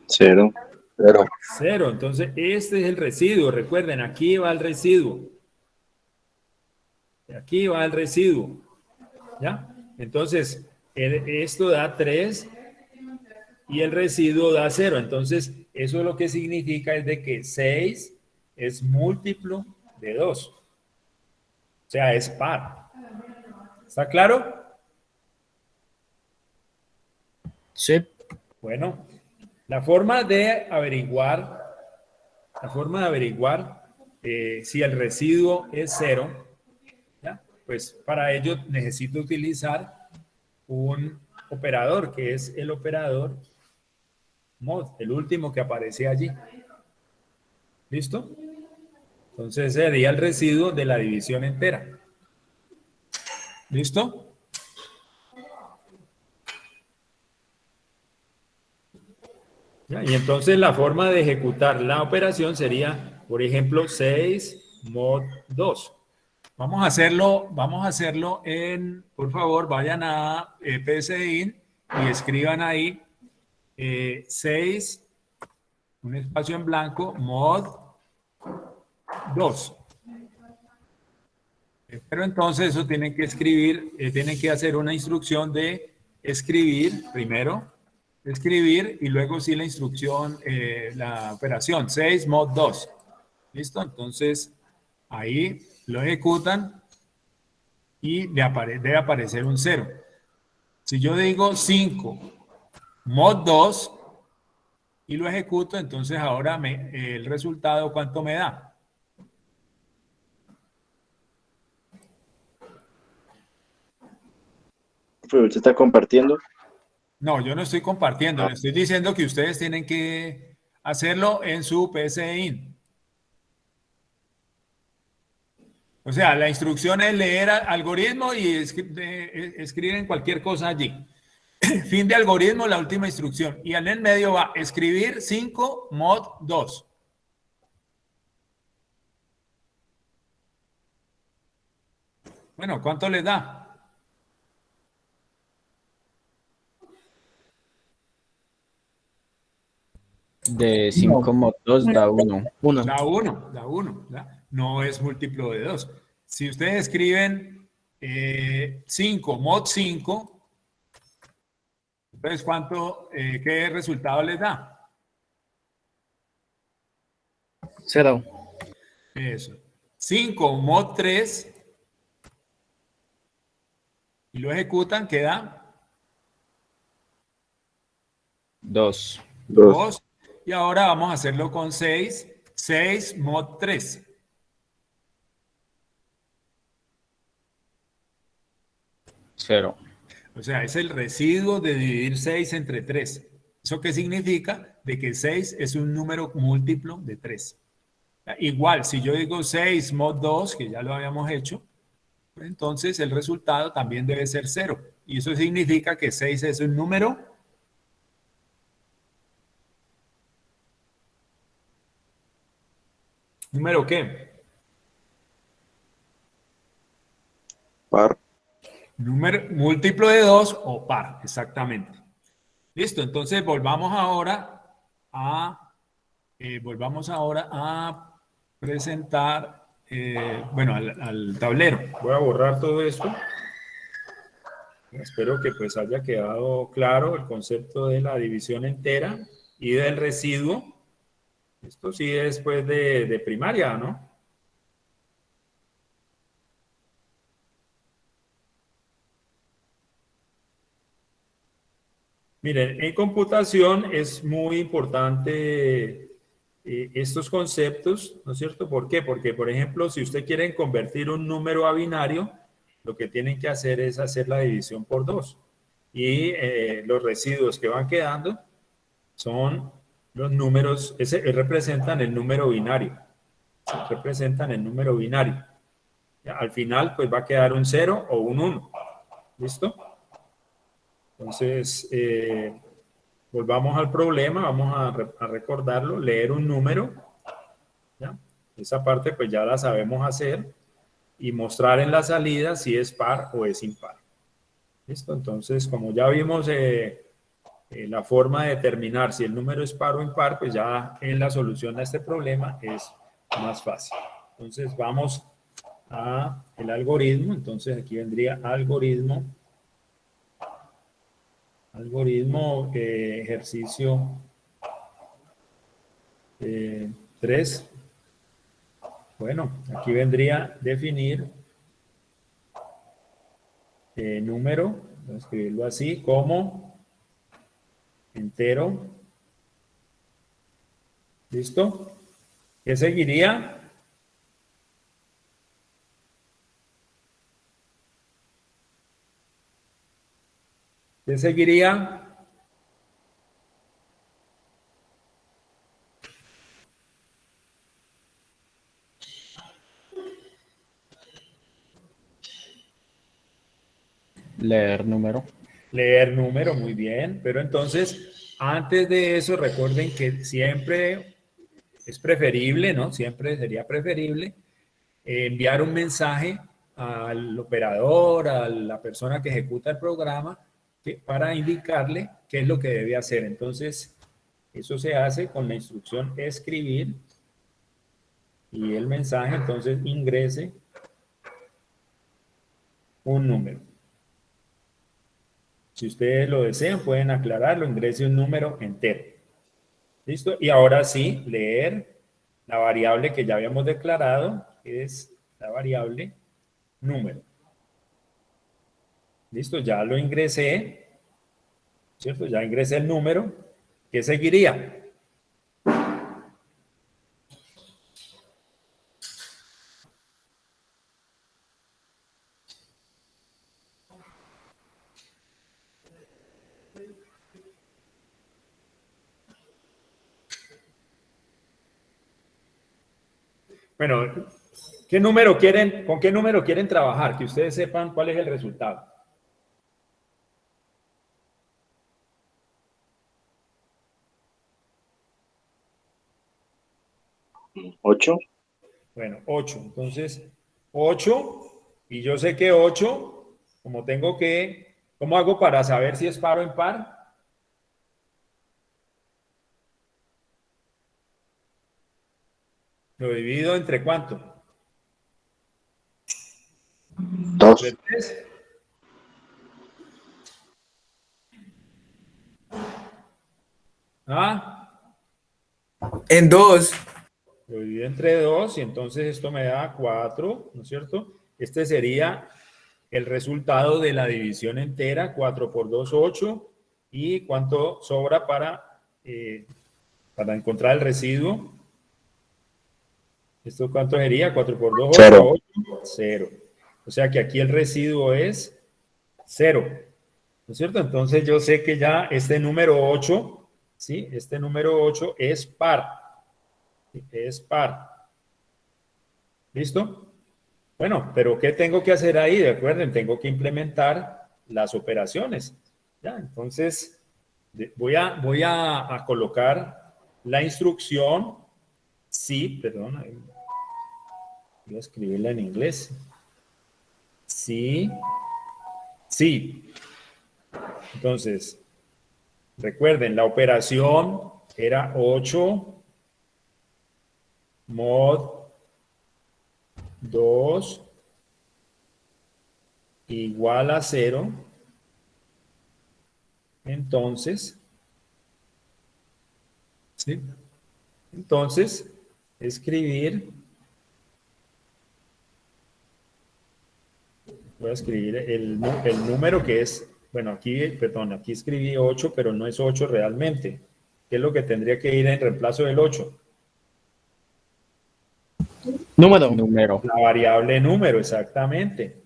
0. 0. Entonces, este es el residuo. Recuerden, aquí va el residuo. Aquí va el residuo. ¿Ya? Entonces, esto da 3 y el residuo da 0. Entonces, eso lo que significa es de que 6 es múltiplo de 2. O sea, es par. ¿Está claro? Sí. Bueno, la forma de averiguar si el residuo es 0, ¿ya? Pues para ello necesito utilizar un operador, que es el operador mod, el último que aparece allí. ¿Listo? Entonces sería el residuo de la división entera. ¿Listo? ¿Ya? Y entonces la forma de ejecutar la operación sería, por ejemplo, 6 mod 2. Vamos a hacerlo en, por favor, vayan a PSIN y escriban ahí 6, un espacio en blanco, mod 2. Pero entonces eso tienen que escribir, tienen que hacer una instrucción de escribir primero, escribir y luego sí la instrucción, la operación 6 mod 2. ¿Listo? Entonces ahí lo ejecutan y debe aparecer un 0. Si yo digo 5 mod 2 y lo ejecuto, entonces ahora el resultado, ¿cuánto me da? ¿Usted está compartiendo? No, yo no estoy compartiendo, le estoy diciendo que ustedes tienen que hacerlo en su PSIN. O sea, la instrucción es leer algoritmo y escriben cualquier cosa allí. Fin de algoritmo, la última instrucción. Y en el medio va escribir 5 mod 2. Bueno, ¿cuánto les da? De 5 mod 2 da 1. Da 1, da 1. No es múltiplo de 2. Si ustedes escriben 5 mod 5, entonces ¿qué resultado les da? 0. Eso. 5 mod 3 y lo ejecutan, queda 2. 2. Y ahora vamos a hacerlo con 6. 6 mod 3. Cero. O sea, es el residuo de dividir 6 entre 3. ¿Eso qué significa? De que 6 es un número múltiplo de 3. Igual, si yo digo 6 mod 2, que ya lo habíamos hecho, entonces el resultado también debe ser 0. Y eso significa que 6 es un número ¿número qué? Par. Número múltiplo de 2 o par, exactamente. Listo, entonces volvamos ahora a presentar, bueno, al tablero. Voy a borrar todo esto. Espero que pues haya quedado claro el concepto de la división entera y del residuo. Esto sí es pues de primaria, ¿no? Miren, en computación es muy importante estos conceptos, ¿no es cierto? ¿Por qué? Porque, por ejemplo, si usted quiere convertir un número a binario, lo que tienen que hacer es hacer la división por 2. Y los residuos que van quedando son los números, representan el número binario. Representan el número binario. Al final, pues va a quedar un 0 o un 1. ¿Listo? Entonces, volvamos al problema, vamos a recordarlo, leer un número, ¿ya? Esa parte pues ya la sabemos hacer y mostrar en la salida si es par o es impar. ¿Listo? Entonces, como ya vimos la forma de determinar si el número es par o impar, pues ya en la solución a este problema es más fácil. Entonces, vamos a el algoritmo. Entonces, aquí vendría algoritmo ejercicio 3. Bueno, aquí vendría definir número, voy a escribirlo así, como entero. ¿Listo? ¿Qué seguiría? ¿Qué seguiría? Leer número. Leer número, muy bien. Pero entonces, antes de eso, recuerden que siempre es preferible, ¿no? Siempre sería preferible enviar un mensaje al operador, a la persona que ejecuta el programa, para indicarle qué es lo que debe hacer. Entonces, eso se hace con la instrucción escribir y el mensaje, entonces ingrese un número. Si ustedes lo desean, pueden aclararlo, ingrese un número entero. ¿Listo? Y ahora sí, leer la variable que ya habíamos declarado, que es la variable número. ¿Listo? Ya lo ingresé, ¿cierto? Ya ingresé el número. ¿Qué seguiría? Bueno, ¿qué número quieren, con qué número quieren trabajar? Que ustedes sepan cuál es el resultado. 8. Bueno, 8. Entonces, 8, y yo sé que 8, como tengo que, ¿cómo hago para saber si es par o impar? Lo divido entre ¿cuánto? 2. ¿Entre 3? ¿Ah? En 2. Lo divido entre 2 y entonces esto me da 4, ¿no es cierto? Este sería el resultado de la división entera, 4 por 2, 8. ¿Y cuánto sobra para encontrar el residuo? ¿Esto cuánto sería? 4 por 2, 8, 0. 8, 0. O sea que aquí el residuo es 0. ¿No es cierto? Entonces yo sé que ya este número 8, ¿sí? Este número 8 es par. Es par. ¿Listo? Bueno, pero ¿qué tengo que hacer ahí? Recuerden, tengo que implementar las operaciones. ¿Ya? Entonces, voy a colocar la instrucción, sí, perdón, voy a escribirla en inglés. Sí, sí. Entonces, recuerden, la operación era 8 mod 2 igual a 0, Entonces, ¿sí? Entonces, escribir, voy a escribir el número que es, bueno, aquí, perdón, aquí escribí 8, pero no es 8 realmente. ¿Qué es lo que tendría que ir en reemplazo del 8? Número. Número. La variable número, exactamente.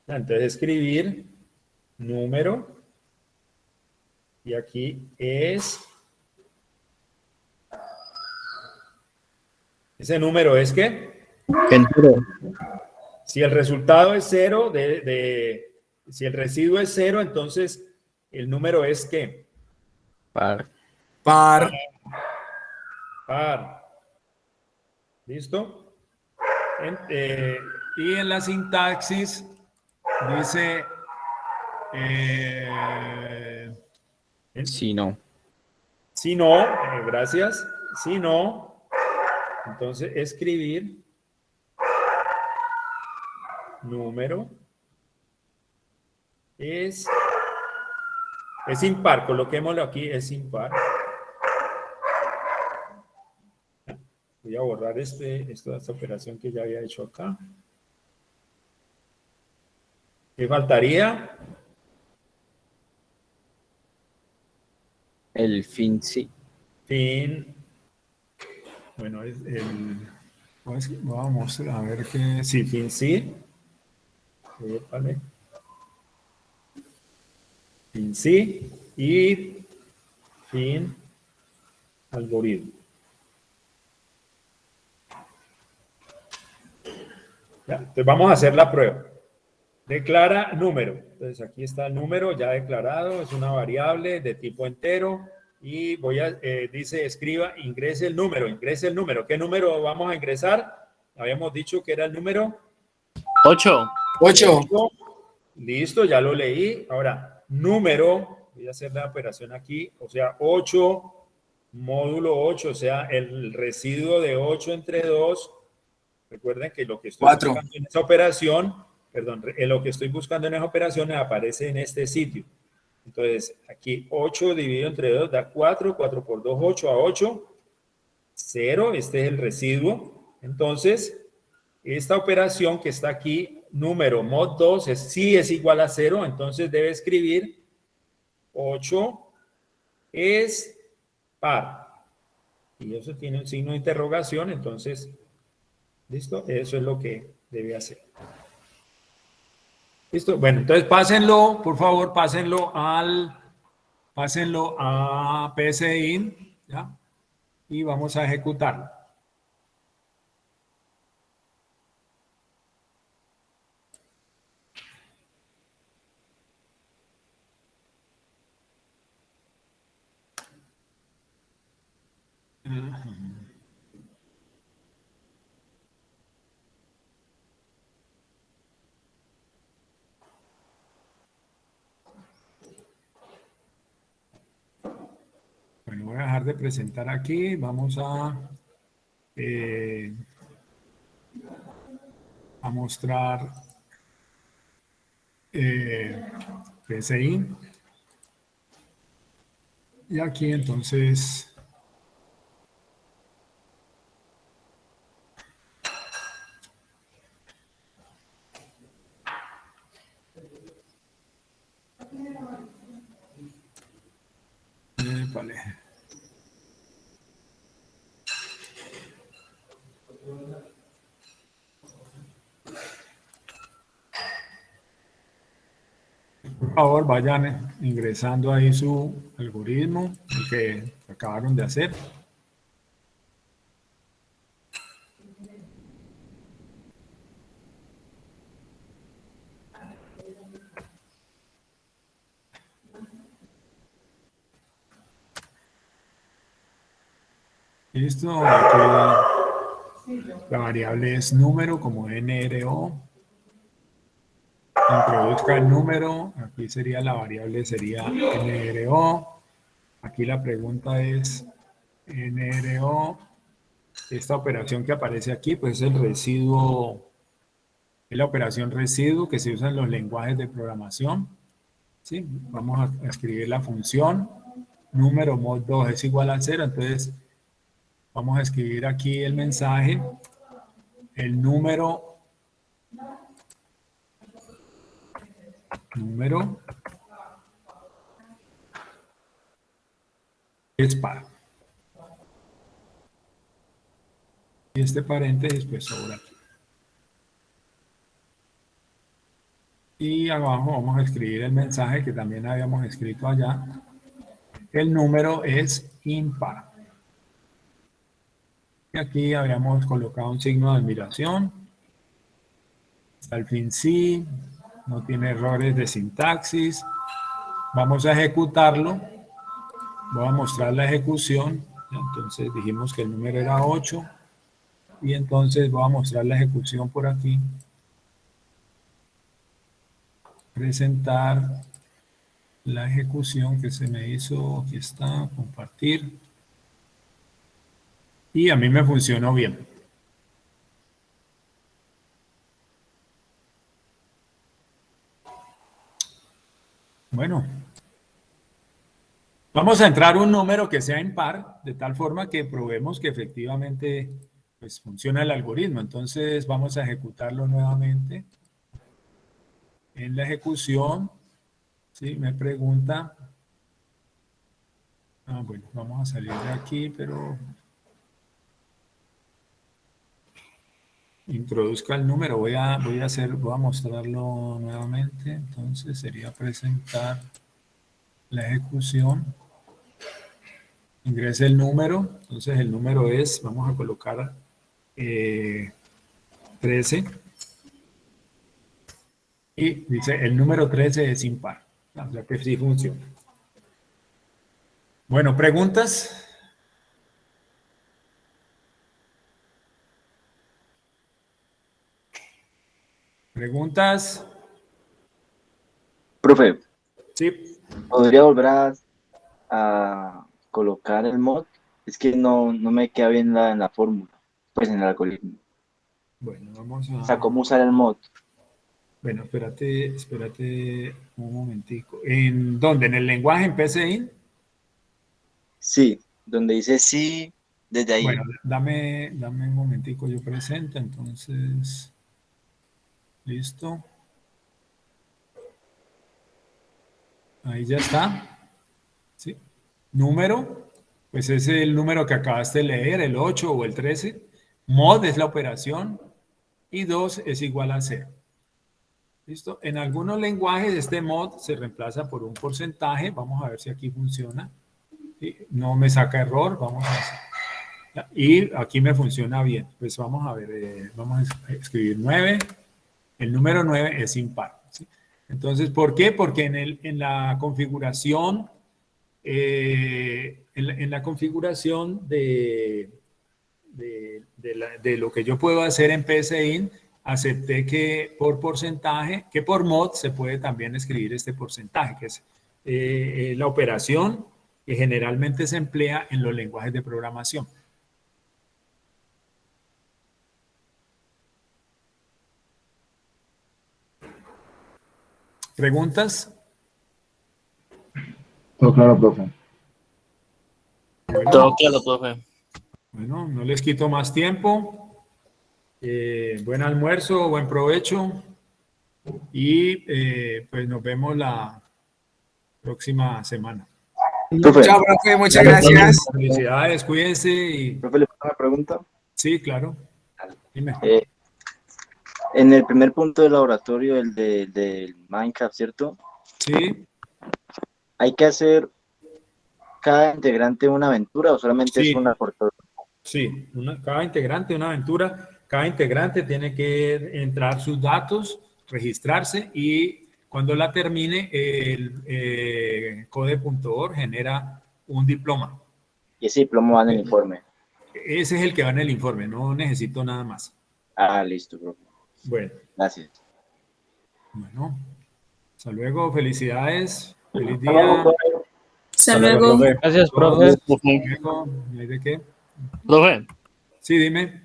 Entonces, escribir número, y aquí es, ese número es ¿qué? Entero. Si el resultado es 0, si el residuo es 0, entonces el número es ¿qué? Par. Par. Par. ¿Listo? Y en la sintaxis dice Si no. si no, gracias, si no, entonces escribir número es impar, coloquémoslo aquí, es impar. Voy a borrar esta operación que ya había hecho acá. ¿Qué faltaría? El fin sí. Fin. Bueno, vamos a ver qué. Sí, fin sí. Vale. Fin sí. Y fin algoritmo. ¿Ya? Entonces vamos a hacer la prueba. Declara número. Entonces aquí está el número ya declarado. Es una variable de tipo entero. Y dice, escriba, ingrese el número. Ingrese el número. ¿Qué número vamos a ingresar? Habíamos dicho que era el número 8. 8. Listo, ya lo leí. Ahora, número. Voy a hacer la operación aquí. O sea, 8, módulo 8. O sea, el residuo de 8 entre 2. Recuerden que lo que estoy 4. buscando en esa operación, perdón, lo que estoy buscando en esa operación aparece en este sitio. Entonces, aquí 8 dividido entre 2 da 4, 4 por 2, 8 a 8, 0, este es el residuo. Entonces, esta operación que está aquí, número mod 2, sí es igual a 0, entonces debe escribir 8 es par. Y eso tiene un signo de interrogación, entonces... ¿Listo? Eso es lo que debe hacer. ¿Listo? Bueno, entonces pásenlo, por favor, pásenlo a PSIN, ¿ya? Y vamos a ejecutarlo. Bueno, voy a dejar de presentar aquí. Vamos a mostrar PSI. Y aquí entonces... Vale. Por favor, vayan ingresando ahí su algoritmo, el que acabaron de hacer. Listo, aquí la variable es número como NRO. Introduzca el número, aquí sería la variable, sería NRO. Aquí la pregunta es NRO. Esta operación que aparece aquí, pues es el residuo, es la operación residuo que se usa en los lenguajes de programación. ¿sí? Vamos a escribir la función número mod 2 es igual a 0, entonces vamos a escribir aquí el mensaje, el número es par. Y este paréntesis pues sobra aquí. Y abajo vamos a escribir el mensaje que también habíamos escrito allá. El número es impar. Y aquí habíamos colocado un signo de admiración. Al fin sí, no tiene errores de sintaxis. Vamos a ejecutarlo. Voy a mostrar la ejecución. Entonces dijimos que el número era 8. Y entonces voy a mostrar la ejecución por aquí. Presentar la ejecución que se me hizo. Aquí está, compartir. Y a mí me funcionó bien. Bueno. Vamos a entrar un número que sea impar, de tal forma que probemos que efectivamente pues, funciona el algoritmo. Entonces vamos a ejecutarlo nuevamente. En la ejecución, ¿sí? Me pregunta. Bueno, vamos a salir de aquí, pero introduzca el número. Voy a mostrarlo nuevamente. Entonces sería presentar la ejecución. Ingrese el número. Entonces el número es, vamos a colocar 13. Y dice, el número 13 es impar. O sea que sí funciona. Bueno, ¿preguntas? ¿Preguntas? Profe, Sí. ¿podría volver a colocar el mod? Es que no me queda bien en la fórmula, pues en el algoritmo. Bueno, vamos a... O sea, ¿cómo usar el mod? Bueno, espérate un momentico. ¿En dónde? ¿En el lenguaje en PCI? Sí, donde dice sí, desde ahí. Bueno, dame un momentico, yo presento, entonces... Listo. Ahí ya está. ¿Sí? Número, pues es el número que acabaste de leer, el 8 o el 13. Mod es la operación y 2 es igual a 0. ¿Listo? En algunos lenguajes este mod se reemplaza por un porcentaje. Vamos a ver si aquí funciona. ¿Sí? No me saca error. Vamos a hacer. Y aquí me funciona bien. Pues vamos a ver, vamos a escribir 9. El número 9 es impar. ¿Sí? Entonces, ¿por qué? Porque en la configuración, en la configuración de lo que yo puedo hacer en PSIN, acepté que por porcentaje, que por mod se puede también escribir este porcentaje, que es la operación que generalmente se emplea en los lenguajes de programación. ¿Preguntas? Todo claro, profe. Bueno, Todo claro, profe. bueno, no les quito más tiempo. Buen almuerzo, buen provecho. Y pues nos vemos la próxima semana. Profe, Chao, profe, muchas gracias. Felicidades, cuídense y profe, ¿le puedo una pregunta? sí, claro. Dime. En el primer punto del laboratorio, el del Minecraft, ¿cierto? Sí, ¿Hay que hacer cada integrante una aventura o solamente Sí. es una por todo? sí. Cada integrante, una aventura. Cada integrante tiene que entrar sus datos, registrarse y cuando la termine, el code.org genera un diploma. Y ese diploma va en el informe. Ese es el que va en el informe, no necesito nada más. Ah, listo, profe. Bueno, Gracias. bueno. Hasta luego, felicidades. Feliz día. Hasta luego. Gracias, profe. Hasta luego. ¿Y hay de qué? Profe, Sí, dime.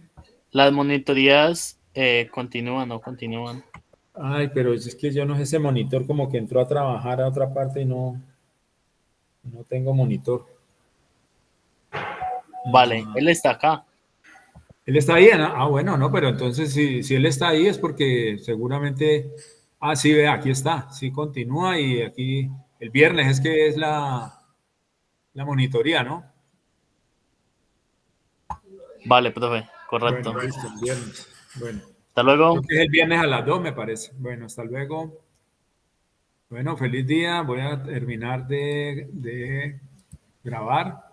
las monitorías continúan o continúan. Ay, pero es que yo no sé, ese monitor como que entró a trabajar a otra parte y no tengo monitor. Vale, él está acá. Él está ahí, ¿no? Ah, bueno, no, pero entonces si él está ahí es porque seguramente, sí, ve, aquí está, sí continúa y aquí el viernes es que es la monitoría, ¿no? Vale, profe, correcto. Bueno, listo, el viernes. Bueno, Hasta luego. creo que es el viernes a las 2 me parece. Bueno, hasta luego. Bueno, feliz día. Voy a terminar de grabar.